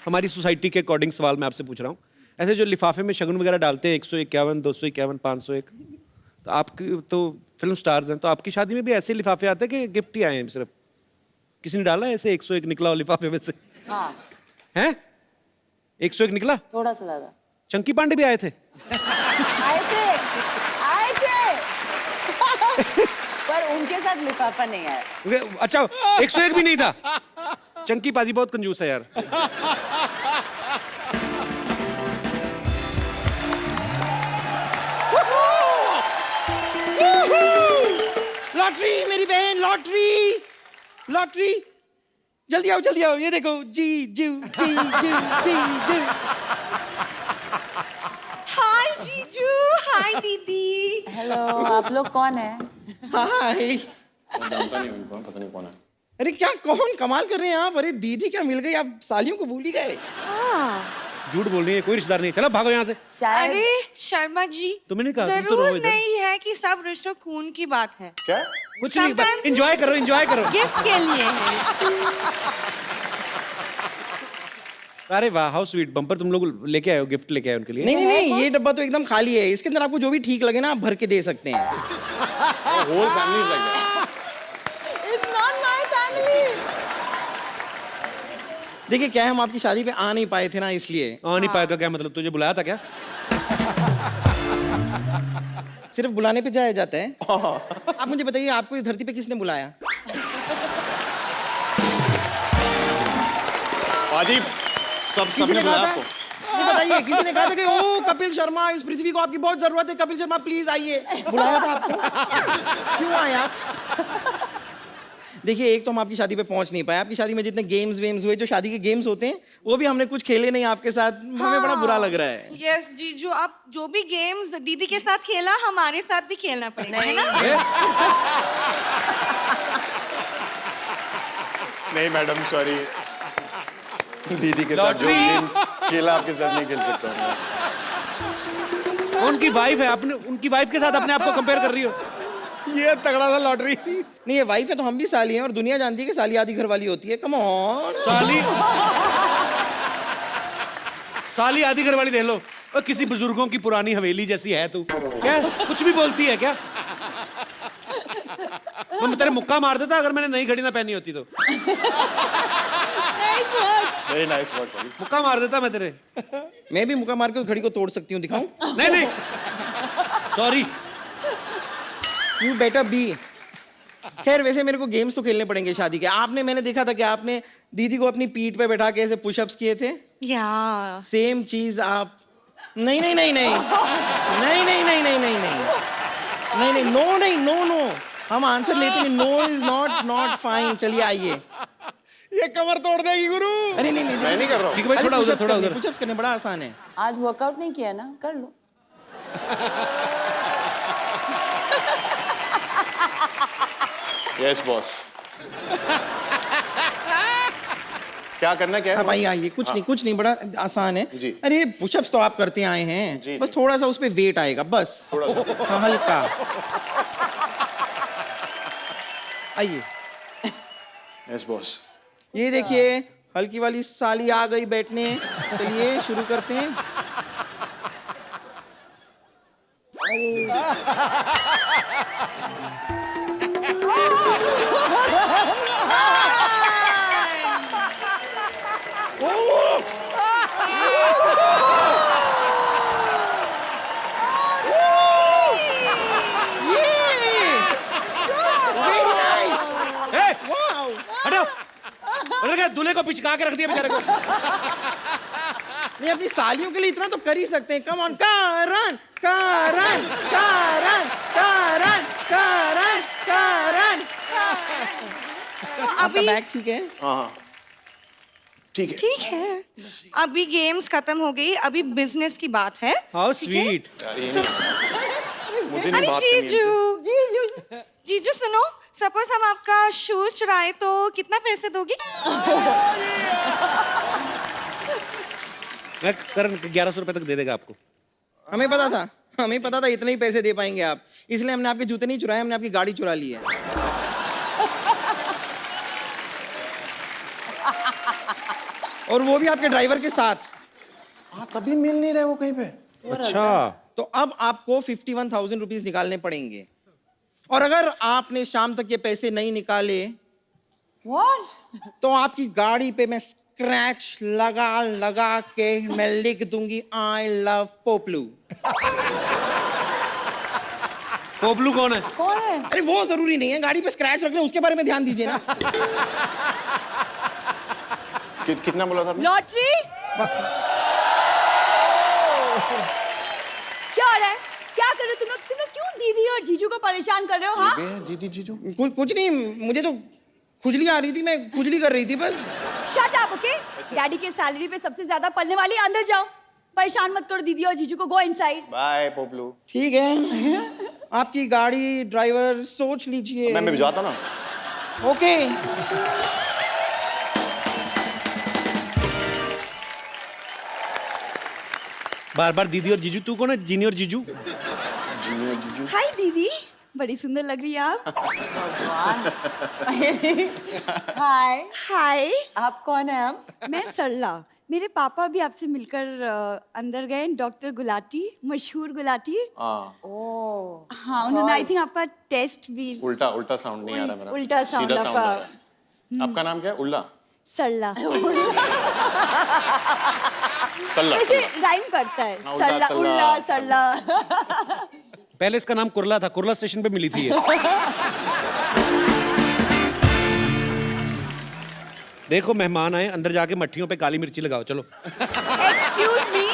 हमारी सोसाइटी के अकॉर्डिंग सवाल मैं आपसे पूछ रहा हूँ, ऐसे जो लिफाफे में शगुन वगैरह डालते हैं 151, 251, 501, तो आपकी तो फिल्म स्टार्स हैं, तो आपकी शादी में भी ऐसे लिफाफे आते हैं कि गिफ्ट ही आए हैं सिर्फ? किसी ने डाला है ऐसे 101 निकला हो लिफाफे में से? हाँ हैं? 101 निकला? थोड़ा सा ज्यादा। चंकी पांडे भी आए थे? आए थे पर उनके साथ लिफाफा नहीं आया। अच्छा 101 भी नहीं था? चंकी पाजी बहुत कंजूस है यार। लॉटरी मेरी बहन, लॉटरी लॉटरी, जल्दी आओ, ये देखो, जी जी जी जी जी जी। हाय जीजू, हाय दीदी। हेलो, आप लोग कौन है? हाय। जानता नहीं हूँ, पता नहीं कौन है। अरे क्या कौन कमाल कर रहे हैं आप? अरे दीदी क्या मिल गई, आप सालियों को भूल ही गए। झूठ बोल रही है, कोई रिश्तेदार नहीं। चलो भागो यहाँ से। शायद अरे शर्मा जी, तुमने नहीं कहा, तुम तो जरूर रहो इधर। नहीं है कि सब रिश्तों खून की बात है। क्या? कुछ नहीं, Sometimes- एंजॉय करो, एंजॉय करो। गिफ्ट के लिए है। अरे वाह, हाउ स्वीट। बम्पर तुम लोग लेके आए हो, गिफ्ट लेके आए उनके लिए। नहीं नहीं नहीं, ये डब्बा तो एकदम खाली है, इसके अंदर आपको जो भी ठीक लगे ना आप भर के दे सकते हैं। Whole family is like that. It's not my family. देखिए क्या है, हम आपकी शादी पे आ नहीं पाए थे ना, इसलिए। आ नहीं पाया तो क्या मतलब, तुझे बुलाया था क्या? सिर्फ बुलाने पे जाया जाता है। आप मुझे बताइए, आपको इस धरती पे किसने बुलाया? पाजी सबने किसी ने बुलाया कहा आपको? था? मुझे बताइए, किसी ने कहा था कि ओ कपिल शर्मा, इस पृथ्वी को आपकी बहुत जरूरत है, कपिल शर्मा प्लीज आइए? बुलाया था आपको? क्यों आए आप? देखिए, एक तो हम आपकी शादी पे पहुंच नहीं पाए। आपकी शादी में जितने गेम्स वेम्स हुए, जो शादी के गेम्स होते हैं, वो भी हमने कुछ खेले नहीं आपके साथ। हमें बड़ा बुरा लग रहा है। यस जीजू, आप जो भी गेम्स दीदी के साथ खेला, हमारे साथ भी खेलना पड़ेगा, है ना? नहीं मैडम, सॉरी। दीदी के साथ जो गेम खेला आपके साथ नहीं खेल सकता मैं। उनकी वाइफ है, अपने उनकी वाइफ के साथ अपने आप को कंपेयर कर रही हो। ये तगड़ा सा लॉटरी। नहीं, ये वाइफ है तो हम भी साली हैं, और दुनिया जानती है कि साली आधी घर वाली होती है। Come on. साली साली आधी घर वाली देख लो। और किसी बुजुर्गों की पुरानी हवेली जैसी है तू। क्या कुछ भी बोलती है क्या? मैं तेरे मुक्का मार देता अगर मैंने नई घड़ी ना पहनी होती तो। Very nice work. मुक्का मार देता मैं तेरे। मैं भी मुक्का मार के उस घड़ी को तोड़ सकती हूँ, दिखाऊं? नहीं नहीं, सॉरी। You better be. खैर, वैसे मेरे को गेम्स तो खेलने पड़ेंगे शादी के। मैंने देखा था कि आपने दीदी को अपनी पीठ पे बैठा के ऐसे पुशअप्स किए थे। या सेम चीज आप। नहीं नहीं नहीं नहीं नहीं नहीं नहीं नहीं नहीं नहीं नहीं, नो नहीं, नो नो, हम आंसर लेते हैं। No is not fine. चलिए आइए। ये कमर तोड़ देगी गुरु। अरे नहीं नहीं, मैं नहीं कर रहा हूँ। ठीक है भाई, थोड़ा उधर, थोड़ा उधर। पुशअप्स करने बड़ा आसान है। आज वर्कआउट नहीं किया ना, कर लो। Yes boss. क्या करना क्या है? हाँ भाई आइए, कुछ नहीं, कुछ नहीं, बड़ा आसान है जी। अरे पुशअप्स तो आप करते आए हैं जी, बस जी। थोड़ा सा उस पे वेट आएगा, बस थोड़ा सा। हाँ, हल्का। आइए, यस बॉस। ये देखिए, हल्की वाली साली आ गई बैठने। चलिए शुरू करते हैं। Very nice. ए, वाओ। हटो। अरे क्या दूल्हे को पिचका के रख दिया बेचारे को। नहीं, अपनी सालियों के लिए इतना तो कर ही सकते हैं। कम ऑन, कारण कारण कारण कारण कारण कारण। आपका बैग ठीक है? हाँ हाँ ठीक है। ठीक है, अभी गेम्स खत्म हो गई, अभी बिजनेस की बात है। हाउ ठीक है? स्वीट। यार, ये नहीं- मुझे नहीं अरे बात करनी जीजू, जीजू जीजू सुनो, सपोज हम आपका शूज चुराए तो कितना पैसे दोगी? मैं करण 1100 रुपए तक दे देगा आपको। हमें पता था इतने ही पैसे दे पाएंगे आप, इसलिए हमने आपके जूते नहीं चुराए, हमने आपकी गाड़ी चुरा ली है। और वो भी आपके ड्राइवर के साथ। हाँ, तभी मिल नहीं रहे वो कहीं पे। अच्छा, तो अब आपको 51,000 रुपीज निकालने पड़ेंगे, और अगर आपने शाम तक ये पैसे नहीं निकाले व्हाट? तो आपकी गाड़ी पे मैं स्क्रैच लगा लगा के मैं लिख दूंगी आई लव पोपलू। पोपलू कौन है? कौन है? अरे वो जरूरी नहीं है, गाड़ी पे स्क्रैच रख रहे हैं उसके बारे में ध्यान दीजिए ना। कितना बोला था आपने? लॉटरी? क्या हो रहा है? क्या कर रहे हो तुम लोग? क्यों दीदी और जीजू को परेशान कर रहे हो? हाँ, दीदी जीजू। कुछ नहीं, मुझे तो खुजली आ रही थी, मैं खुजली कर रही थी बस। Shut up, okay? डैडी के सैलरी पे सबसे ज्यादा पलने वाली, अंदर जाओ। परेशान मत करो दीदी और जीजू को, गो इनसाइड। बाय पोपलू। ठीक है, आपकी गाड़ी ड्राइवर सोच लीजिए। मैं भिजवाता ना। ओके बार बार दीदी और जीजू, तू कौन है? जीनी और जीजू? जूनियर जीजू। हाय दीदी, बड़ी सुंदर लग रही है आप। हाय, हाय, आप कौन है आप? मैं सरला। मेरे पापा भी आपसे मिलकर अंदर गए, डॉक्टर गुलाटी, मशहूर गुलाटी। हाँ, ओ, हाँ, उन्होंने आई थिंक आपका टेस्ट भी। उल्टा उल्टा साउंड नहीं आ रहा मेरा। उल्टा sound सीधा sound आपका। आ रहा है। आपका नाम क्या है? उल्ला? सरला। सल्ला। वैसे सल्ला। राइम करता है। हाँ, उल्टा, सरला, सल्ला, उल्ला, सरला। पहले इसका नाम कुरला था, कुरला स्टेशन पे मिली थी ये। देखो मेहमान आए, अंदर जाके मट्ठियों पे काली मिर्ची लगाओ, चलो। एक्सक्यूज मी,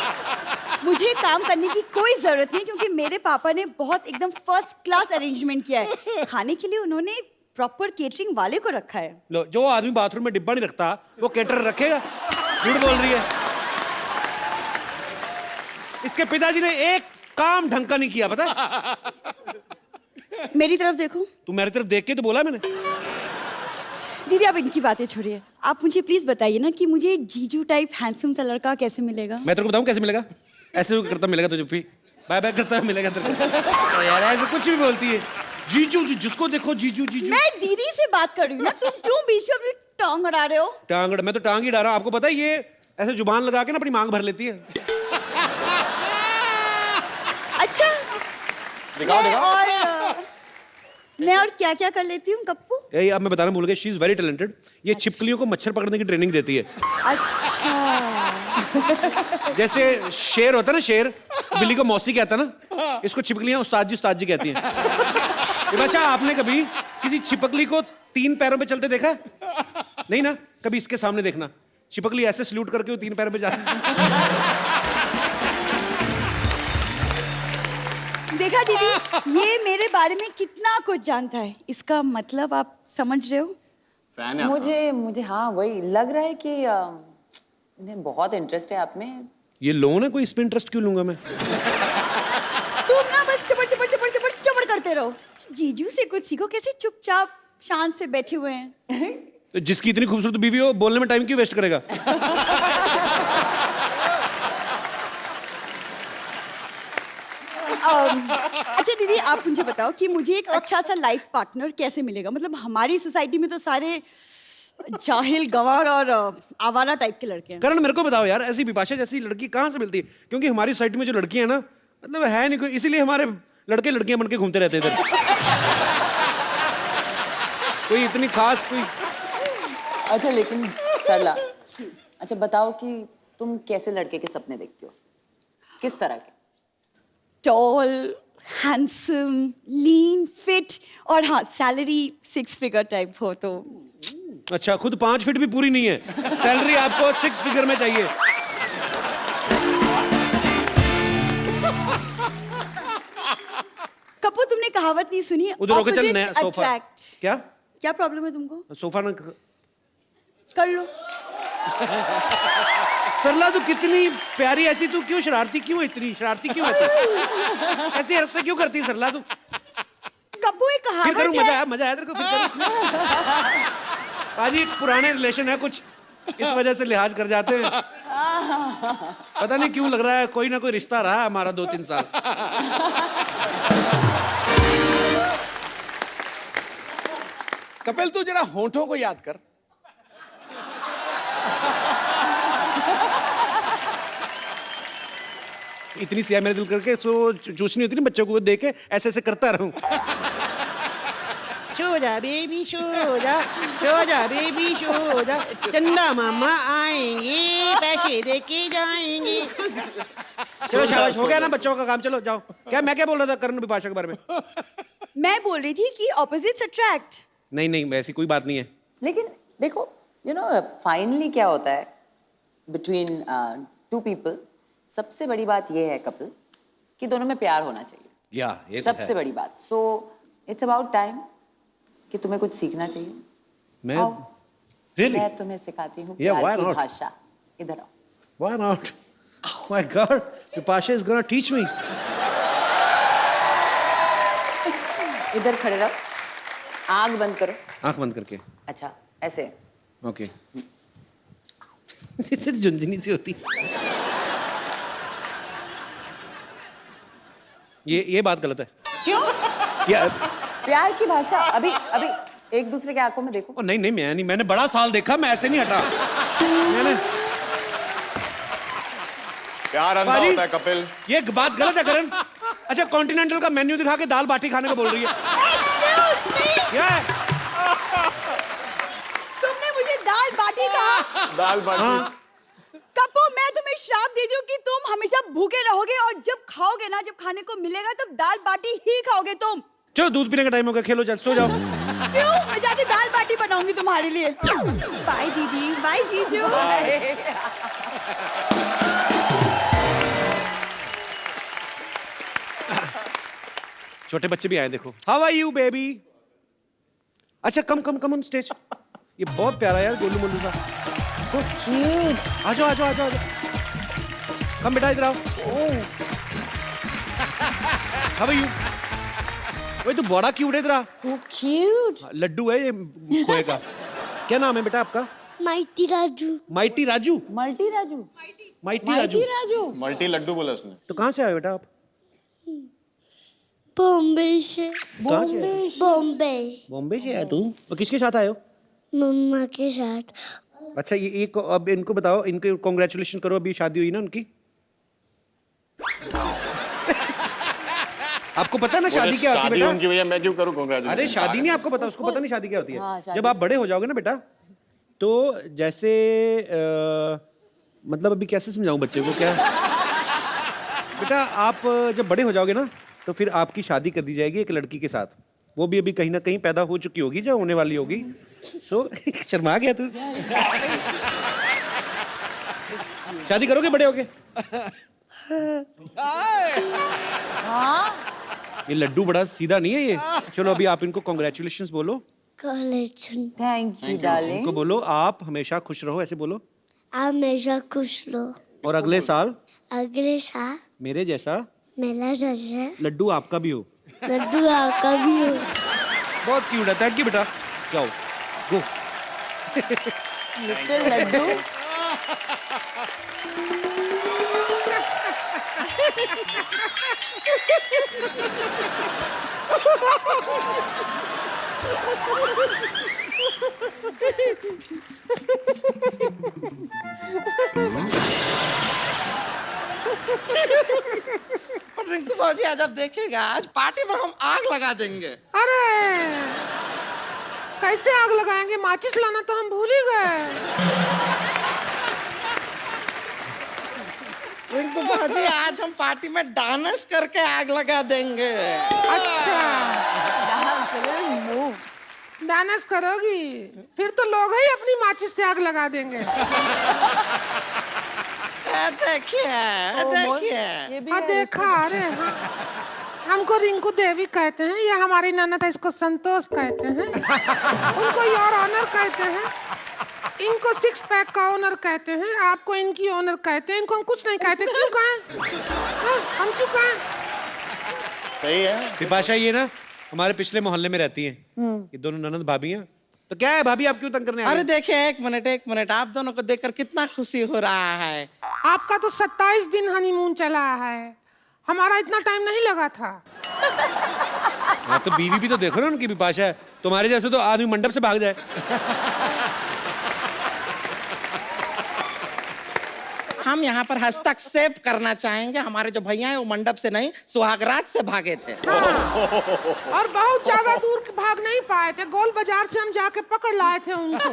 मुझे काम करने की कोई जरूरत नहीं क्योंकि मेरे पापा ने बहुत एकदम फर्स्ट क्लास अरेंजमेंट किया है। खाने के लिए उन्होंने प्रॉपर केटरिंग वाले को रखा है। लो, जो आदमी बाथरूम में डिब्बा नहीं रखता वो केटर रखेगा? झूठ बोल रही है। इसके पिताजी ने एक काम ढंग का नहीं किया, पता? मेरी तरफ देखो। तू मेरी तरफ देख के तो बोला मैंने। दीदी आप इनकी बातें छोड़िए, आप मुझे प्लीज बताइए ना कि मुझे जीजू टाइप हैंडसम सा लड़का कैसे मिलेगा। मैं तेरे को बताऊं कैसे मिलेगा? ऐसे करता मिलेगा तुझे भी, बाय बाय करता मिलेगा तेरे को। यार ऐसे कुछ भी बोलती है। जीजू जी, जिसको देखो जीजू जीजू। मैं दीदी से बात कर रही हूँ ना, तुम क्यों बीच में अपनी टांग अड़ा रहे हो? टांग? मैं तो टांग ही डाल रहा हूं। आपको पता है ये ऐसे जुबान लगा के ना अपनी मांग भर लेती है। अच्छा, दिखाओ दिखाओ। मैं और क्या क्या कर लेती हूँ कप्पू? यही अब मैं बताना भूल गया, शी इज वेरी टैलेंटेड। ये छिपकलियों को मच्छर पकड़ने की ट्रेनिंग देती है। अच्छा, जैसे शेर होता है ना, शेर बिल्ली को मौसी कहता है ना, इसको छिपकलियां उस्ताद जी कहती हैं। विभाषा, आपने कभी किसी छिपकली को 3 पैरों पे चलते देखा? नहीं ना? कभी इसके सामने देखना, छिपकली ऐसे सल्यूट करके वो 3 पैरों पे जाती है। देखा दीदी, ये मेरे बारे में कितना कुछ जानता है। इसका मतलब आप समझ रहे हो? फैन है आपका? मुझे हाँ वही लग रहा है कि इन्हें बहुत इंटरेस्ट है आप में। ये लोन है कोई, इसमें इंटरेस्ट क्यों लूंगा मैं? तुम ना बस चपड़ चपड़ चपड़ चपड़ चपड़ करते रहो। जीजू से कुछ सीखो, कैसे चुपचाप शांत से बैठे हुए हैं। तो जिसकी इतनी खूबसूरत बीवी हो, बोलने में टाइम क्यों वेस्ट करेगा? अच्छा दीदी, आप मुझे बताओ कि मुझे एक अच्छा सा लाइफ पार्टनर कैसे मिलेगा? मतलब हमारी सोसाइटी में तो सारे जाहिल, गंवार और आवारा टाइप के लड़के हैं। करण, मेरे को बताओ यार, ऐसी विपाशा जैसी लड़की कहाँ से मिलती है? क्योंकि हमारी सोसाइटी में जो लड़कियां हैं ना, मतलब है नहीं कोई, इसीलिए हमारे लड़के लड़कियां बन के घूमते रहते हैं इधर। कोई इतनी खास कोई। अच्छा लेकिन सरला, अच्छा बताओ कि तुम कैसे लड़के के सपने देखती हो? किस तरह के? टॉल, हैंडसम, लीन, फिट और हाँ सैलरी 6 फिगर टाइप हो तो। अच्छा, खुद 5 फीट भी पूरी नहीं है, सैलरी आपको 6 फिगर में चाहिए। कपूर, तुमने कहावत नहीं सुनी? उधर होके चल, Opposites नया सोफा। attract। क्या क्या प्रॉब्लम है तुमको? सोफा ना कर लो। सरला, तू कितनी प्यारी, ऐसी तू क्यों शरारती, क्यों इतनी शरारती क्यों है तू? ऐसी हरकतें क्यों करती है सरला तू? कपूर, एक फिर करूं? कहावत मजा आया तेरे को? फिर करूं? पाजी, पुराने रिलेशन है कुछ, इस वजह से लिहाज कर जाते हैं। पता नहीं क्यों लग रहा है कोई ना कोई रिश्ता रहा है हमारा 2-3 साल। कपिल, तू जरा होठों को याद कर। इतनी सिया मेरे दिल करके तो चूसनी होती ना बच्चों को, देख के ऐसे ऐसे करता रहूं। सो जा बेबी, सो जा बेबी, सो जा, चंदा मामा आएंगे, पैसे दे के जाएंगे। चलो शाबाश, हो गया ना बच्चों का काम, चलो जाओ। क्या मैं क्या बोल रहा था करण विपाशा के बारे में? मैं बोल रही थी कि ऑपोजिट्स अट्रैक्ट। नहीं, ऐसी कोई बात नहीं है। लेकिन देखो, यू नो फाइनली क्या होता है बिटवीन 2 पीपल, सबसे बड़ी बात ये है कपिल कि दोनों में प्यार होना चाहिए। या ये सबसे बड़ी बात। सो इट्स अबाउट टाइम कि तुम्हें कुछ सीखना चाहिए। मैं आओ, रियली, मैं तुम्हें सिखाती हूँ Yeah, why प्यार की not? भाषा। इधर आओ। why not? Oh my God, Vipasha is gonna teach me. इधर खड़े रहो, आग बंद करो। आंख बंद करके। अच्छा ऐसे। ओके। झुंझुनी सी होती। ये बात गलत है। क्यों? या प्यार की भाषा अभी अभी एक दूसरे के आंखों में देखो। नहीं नहीं, मैंने बड़ा साल देखा, मैं ऐसे नहीं हटा। मैंने प्यार अंधा पाजी, होता है कपिल। ये बात गलत है करण। अच्छा कॉन्टिनेंटल का मेन्यू दिखा के दाल बाटी खाने को बोल रही है। क्या है? तुमने मुझे दाल बाटी कहा। दाल बाटी। हाँ। कपो, मैं तुम्हें श्राप देती हूँ कि तुम हमेशा भूखे रहोगे और जब खाओगे ना, जब खाने को मिलेगा तब दाल बाटी ही खाओगे तुम। चलो दूध पीने का टाइम हो गया, खेलो चल, सो जाओ। क्यों? मैं जाके दाल बाटी बनाऊंगी तुम्हारे लिए। बाय दीदी, बाय जीजू। छोटे बच्चे भी आए देखो। How are you baby? अच्छा कम ऑन स्टेज। ये बहुत प्यारा यार गोलू मोलू का। So cute. आ जाओ। कम बेटा इधर आओ। How are you? वही तो बड़ा क्यूट है, इधर आ। So cute. लड्डू है ये खोए का। क्या नाम है बेटा आपका? Mighty Raju. Mighty Raju. Multi Raju. Mighty Raju. Raju. Multi लड्डू बोला उसने। तो कहाँ से आए बेटा आप? बॉम्बे से। कहाँ से आए? बॉम्बे। बॉम्बे से आया तू? और किसके साथ आए हो? मम्मा के साथ। अच्छा ये अब इनको बताओ, इनको कॉन्ग्रेचुलेशन करो, अभी शादी हुई ना उनकी। आपको पता है ना शादी क्या होती है शादी बेटा? उनकी भैया, मैं क्यों करूं कांग्रेचुलेशन? अरे शादी नहीं आपको पता, उसको पता नहीं शादी क्या होती है। हाँ, शादी। जब आप बड़े हो जाओगे ना बेटा, तो जैसे मतलब अभी कैसे समझाऊं बच्चे को क्या? बेटा आप जब बड़े हो जाओगे ना, तो फिर आपकी शादी कर दी जाएगी एक लड़की के साथ। वो भी अभी कहीं ना कहीं पैदा हो चुकी होगी, जो होने वाली होगी। सो शर्मा गया तू। शादी करोगे बड़े होके? हाँ। ये लड्डू बड़ा सीधा नहीं है ये। चलो अभी आप इनको कॉन्ग्रेचुलेशंस बोलो। कॉलेज। Thank you darling. इनको बोलो आप हमेशा खुश रहो, ऐसे बोलो। हमेशा खुश लो। और अगले साल अगले साल मेरे जैसा मेला जैसे लड्डू आपका भी हो। लड्डू आपका भी हो। बहुत क्यूट है। थैंक यू बेटा। जाओ गो। लिटिल लड्डू। रिंकू बाजी आज आप देखिएगा, आज पार्टी में हम आग लगा देंगे। अरे कैसे आग लगाएंगे? माचिस लाना तो हम भूल ही गए। रिंकू बाजी आज हम पार्टी में डांस करके आग लगा देंगे। अच्छा डांस करोगी? फिर तो लोग ही अपनी माचिस से आग लगा देंगे। देखिए ये भी हाँ है देखा। अरे हाँ। हमको रिंकू देवी कहते हैं, ये हमारी ननद है, इसको संतोष कहते हैं, उनको योर ऑनर कहते हैं, इनको सिक्स पैक का ओनर कहते हैं, आपको इनकी ओनर कहते हैं, इनको हम कुछ नहीं कहते। क्यों कहें? हाँ, हम क्यों कहें? सही है। पिपाशा ये ना हमारे पिछले मोहल्ले में रहती हैं। ये दोनों ननद भाभी हैं। तो क्या है भाभी, आप क्यों तंग करने आ अरे रही हैं? देखिए एक मिनट, आप दोनों को देखकर कितना खुशी हो रहा है। आपका तो 27 दिन हनीमून चला है, हमारा इतना टाइम नहीं लगा था। हाँ तो बीवी भी तो देखो ना उनकी। पिपाशा है तुम्हारे जैसे तो आदमी मंडप से भाग जाए। हम यहाँ पर हस्तक्षेप करना चाहेंगे, हमारे जो भैया हैं वो मंडप से नहीं सुहागरात से भागे थे। और बहुत ज्यादा दूर भाग नहीं पाए थे, गोल बाजार से हम जाके पकड़ लाए थे उनको।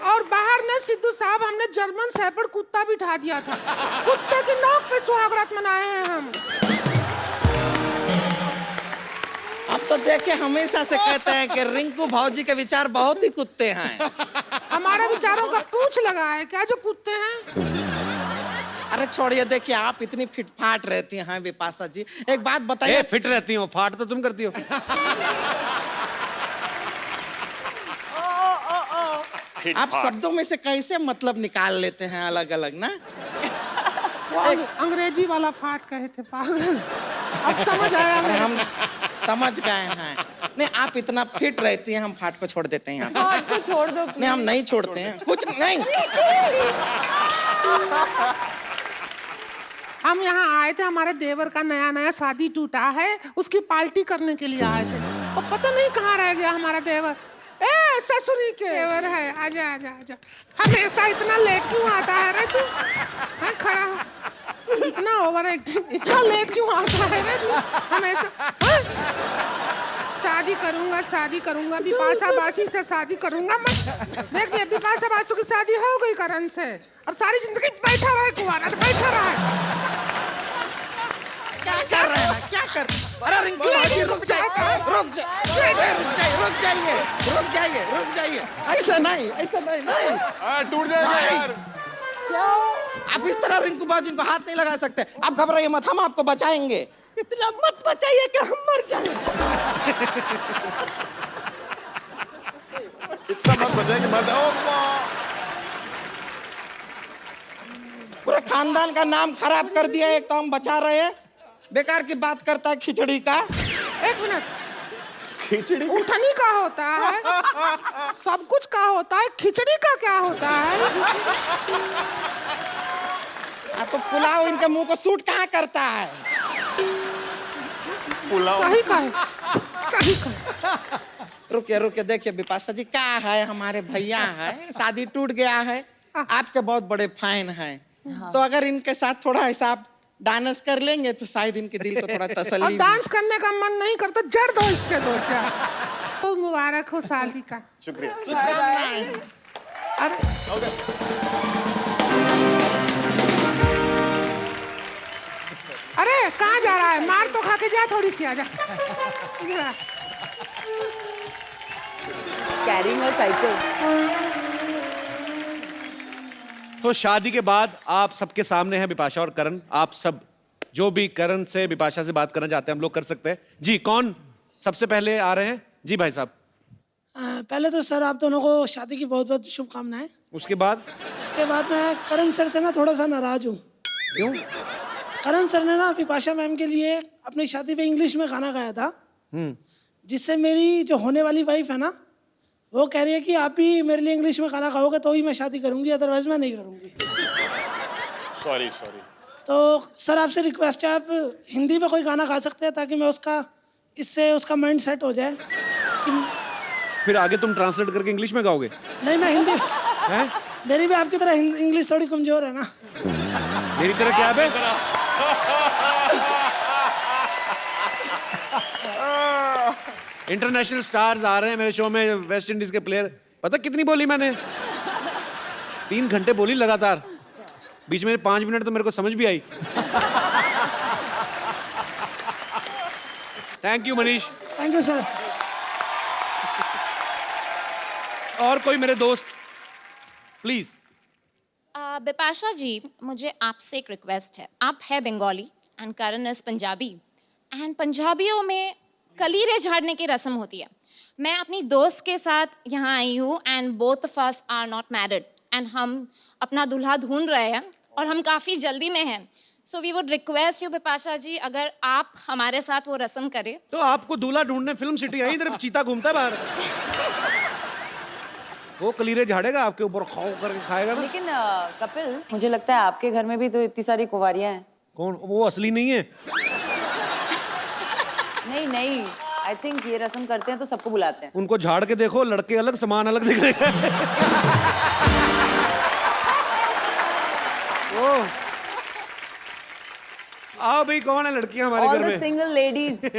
और बाहर ने सिद्धू साहब हमने जर्मन शेफर्ड कुत्ता बिठा दिया था, कुत्ते की नोक पे सुहागरात मनाए हैं हम। अब तो देखिए हमेशा से कहते हैं कि रिंकू भौजी के विचार बहुत ही कुत्ते हैं। हमारे विचारों का पूछ लगा है क्या जो कुत्ते हैं? अरे छोड़िए, देखिए आप इतनी फिटफाट रहती हैं विपाशा जी, एक बात बताइए। फिट रहती हो, फाट तो तुम करती हो। आप शब्दों में से कैसे मतलब निकाल लेते हैं अलग अलग ना? वो अंग्रेजी वाला फाट कहे थे पागल। अब समझ आया अरे मेरे। हम समझ गए हैं। नहीं, आप इतना फिट रहती हैं, हम फाट को छोड़ देते हैं यहाँ। हार्ट को छोड़ दो नहीं, हम नहीं छोड़ते हैं, कुछ नहीं। हम यहाँ आए थे, हमारे देवर का नया नया शादी टूटा है, उसकी पार्टी करने के लिए आए थे। और पता नहीं कहाँ रह गया हमारा देवर। ए ससुरी के देवर है, आजा आजा आजा। हमेशा इतना लेट क्यों आता है रे तू? हाँ, खड़ा हो। इतना ओवर एक्टिंग, इतना लेट क्यों आता है रे तू हमेशा? हाँ? शादी करूंगा बिपाशा बासी से शादी करूंगा मैं। देख ये बिपाशा बासु की शादी हो गई करण से, अब सारी जिंदगी बैठा रहे कुंवारा, बैठा रहे। क्या कर रहे हैं? क्या कर? अरे रिंकू भाभी रुक जाइए, रुक जाइए। ऐसा नहीं, टूट जाएगा यार। आप इस तरह रिंकू बाजी को हाथ नहीं लगा सकते। आप घबराइए मत, हम आपको बचाएंगे। इतना मत बचाइए कि हम मर जाएं। इतना मत बचाएंगे मत। पूरे खानदान का नाम खराब कर दिया। एक तो हम बचा रहे हैं, बेकार की बात करता है खिचड़ी का। एक मिनट, खिचड़ी उठनी का होता है, सब कुछ का होता है, खिचड़ी का क्या होता है? तो पुलाव इनके मुंह को सूट कहाँ करता है? पुलाव सही कहा। रुकिए देखिए बिपाशा जी, क्या है, हमारे भैया है, शादी टूट गया है, आपके बहुत बड़े फैन हैं। तो अगर इनके साथ थोड़ा हिसाब डांस कर लेंगे तो शायद इनके दिल को थोड़ा तसल्ली। अब डांस करने का मन नहीं करता, जड़ दो इसके दो क्या। तो मुबारक हो शादी का। शुक्रिया। अरे अरे कहाँ जा रहा है? मार तो खा के जा, थोड़ी सी आजा। Carrying a cycle. तो शादी के बाद आप सबके सामने हैं बिपाशा और करण। आप सब जो भी करण से बिपाशा से बात करना चाहते हैं हम लोग कर सकते हैं। जी, कौन सबसे पहले आ रहे हैं? जी भाई साहब। पहले तो सर आप दोनों को शादी की बहुत बहुत शुभकामनाएं। उसके बाद मैं करण सर से ना थोड़ा सा नाराज हूँ। क्यों? करण सर ने ना बिपाशा मैम के लिए अपनी शादी पे इंग्लिश में गाना गाया था, जिससे मेरी जो होने वाली वाइफ है ना, वो कह रही है कि आप ही मेरे लिए इंग्लिश में गाना गाओगे तो ही मैं शादी करूंगी, अदरवाइज मैं नहीं करूंगी। सॉरी। तो सर आपसे रिक्वेस्ट है, आप हिंदी में कोई गाना गा सकते हैं ताकि मैं इससे उसका माइंड सेट हो जाए कि फिर आगे तुम ट्रांसलेट करके इंग्लिश में गाओगे? नहीं, मैं हिंदी हैं? मेरी भी आपकी तरह इंग्लिश थोड़ी कमजोर है ना। मेरी तरह क्या है? इंटरनेशनल स्टार्स आ रहे हैं मेरे शो में, वेस्ट इंडीज के प्लेयर। पता कितनी बोली मैंने? 3 घंटे बोली लगातार, बीच में 5 मिनट तो मेरे को समझ भी आई। Thank you Manish. Thank you sir. और कोई मेरे दोस्त प्लीज। बिपाशा जी, मुझे आपसे एक रिक्वेस्ट है। आप है Bengali and Karan is Punjabi, and पंजाबियों में कलीरे झाड़ने की रस्म होती है। मैं अपनी दोस्त के साथ यहाँ आई हूँ and both of us are not married एंड हम अपना दूल्हा ढूंढ रहे हैं और हम काफ़ी जल्दी में हैं। So we would request you Bipasha ji, अगर आप हमारे साथ वो रस्म करें। तो आपको दूल्हा ढूंढने फिल्म सिटी आई, इधर चीता घूमता है बाहर। वो कलीरे झाड़ेगा आपके ऊपर, खाओ करके खाएगा ना। लेकिन कपिल, मुझे लगता है आपके घर में भी तो इतनी सारी कुंवारियां हैं। कौन? वो असली नहीं है। नहीं, आई थिंक ये रस्म करते हैं तो सबको बुलाते हैं। उनको झाड़ के देखो, लड़के अलग सामान अलग दिख रहे हैं। आओ भाई, कौन है लड़कियां हमारे घर में? All the single ladies.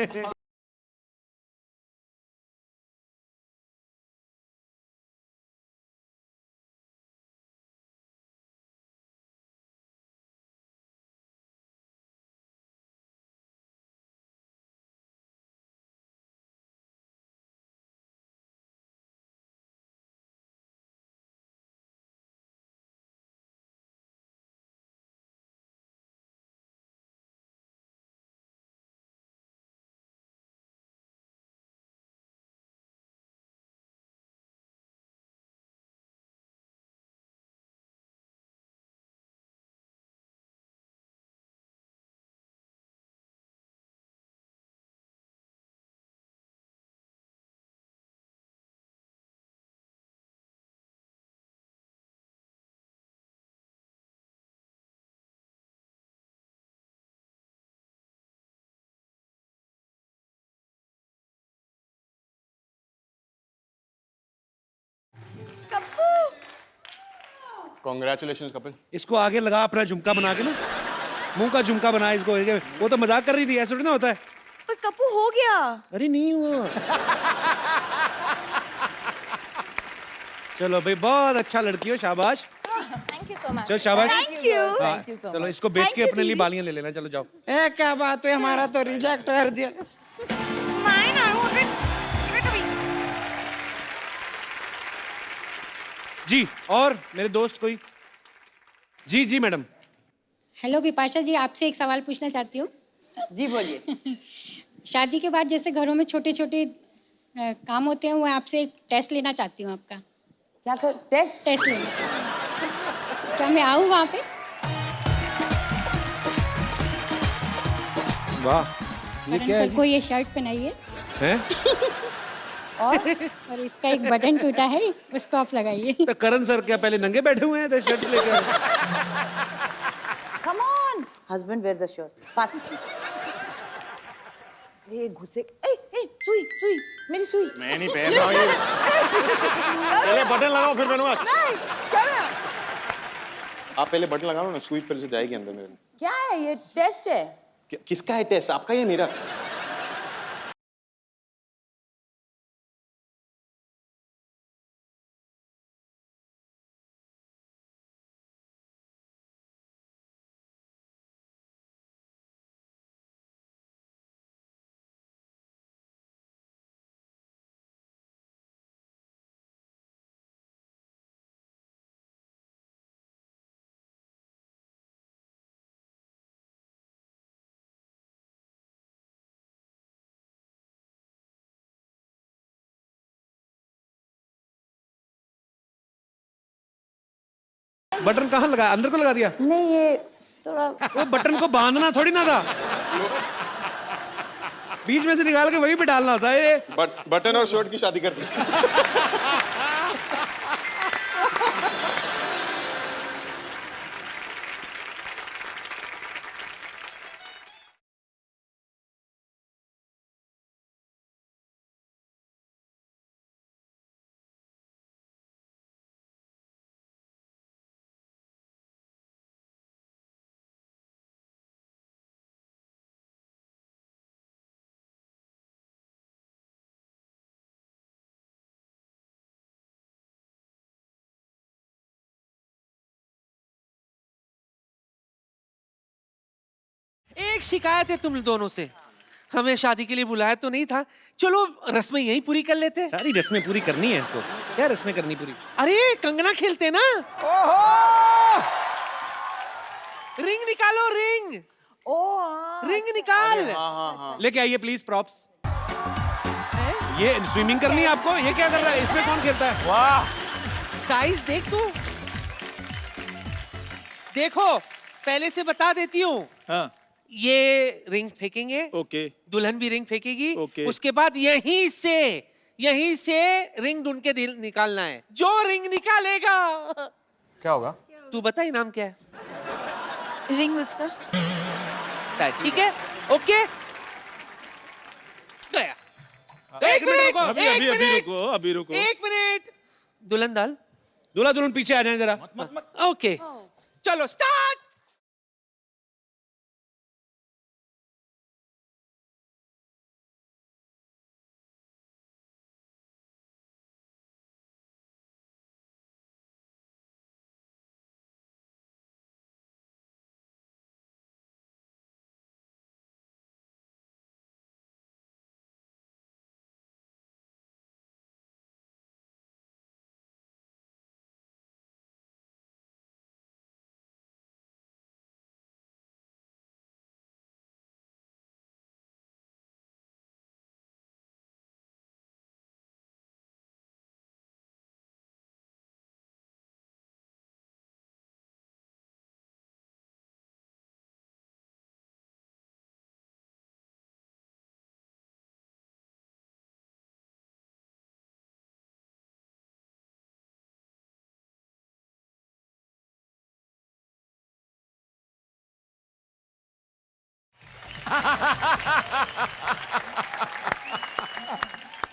Congratulations couple. इसको आगे लगा अपना झुमका बना के ना, मुंह का झुमका बना इसको। वो तो मजाक कर रही थी, ऐसा थोड़ी ना होता है। पर कपू हो गया। अरे नहीं हुआ। चलो भाई, बहुत अच्छा लड़की हो, शाबाश। Thank you so much. चलो शाबाश। Thank you. Thank you so चलो मच। इसको बेच Thank के you, अपने लिए दीदी। बालियां ले लेना। चलो जाओ। ए क्या बात है, हमारा तो रिजेक्ट कर दिया। Mine, I want it. Give it to me. जी, और मेरे दोस्त कोई? जी जी मैडम। हेलो बिपाशा जी, आपसे एक सवाल पूछना चाहती हूँ। जी बोलिए। शादी के बाद जैसे घरों में छोटे छोटे काम होते हैं, वो आपसे एक टेस्ट लेना चाहती हूँ आपका। क्या कर टेस्ट? टेस्ट लेना चाहती हूँ। क्या मैं आऊँ वहाँ पे? वाह, ये करण क्या सर है? को ये शर्ट पहनाइए हैं? और इसका एक बटन टूटा है, उसको आप लगाइए। तो करण सर क्या पहले नंगे बैठे हुए हैं तो शर्ट लेकर? Come on husband, where the shirt fast. ये घुसे। ए ए सुई सुई, मेरी सुई। मैं नहीं पहन रहा हूँ ये। पहले बटन लगाओ फिर पहनूंगा। नहीं, क्या है? आप पहले बटन लगाओ ना, सुई फिर से जाएगी अंदर मेरे में। क्या है ये? टेस्ट है। किसका है टेस्ट, आपका या मेरा? बटन कहाँ लगा? अंदर को लगा दिया? नहीं, ये थोड़ा वो बटन को बांधना थोड़ी ना था, बीच में से निकाल के वहीं पे डालना होता है। ये बटन और शर्ट की शादी कर दी। एक शिकायत है तुम दोनों से, हमें शादी के लिए बुलाया तो नहीं था, चलो रस्में यहीं पूरी कर लेते। सारी रस्में पूरी करनी है इनको। क्या रस्में करनी पूरी? अरे कंगना खेलते ना। रिंग निकालो, रिंग। रिंग निकाल। लेके आइए प्लीज प्रॉप्स। ये स्विमिंग करनी है आपको? ये क्या कर रहा है? इसमें कौन खेलता है? वाह, साइज देख तू। देखो पहले से बता देती हूँ। हाँ। ये रिंग फेंकेंगे, ओके। दुल्हन भी रिंग फेंकेगी, ओके। उसके बाद यहीं से रिंग ढूंढ के निकालना है। जो रिंग निकालेगा, क्या होगा? तू बता इनाम क्या है? रिंग उसका। ठीक है, ओके। गया। एक मिनट, अभी रुको। एक मिनट। दुल्हन दाल, दूल्हा दुल्हन पीछे आ जाए जरा। ओके, चलो स्टार्ट।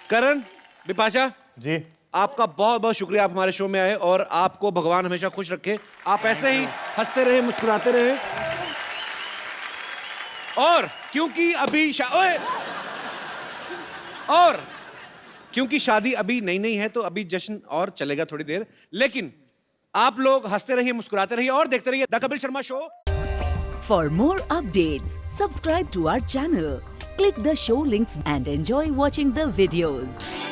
करण, बिपाशा जी आपका बहुत बहुत शुक्रिया, आप हमारे शो में आए और आपको भगवान हमेशा खुश रखे। आप ऐसे ही हंसते रहे, मुस्कुराते रहे। और क्योंकि अभी क्योंकि शादी अभी नई है तो अभी जश्न और चलेगा थोड़ी देर, लेकिन आप लोग हंसते रहिए, मुस्कुराते रहिए और देखते रहिए the Kapil Sharma show. For more updates, subscribe to our channel, click the show links and enjoy watching the videos.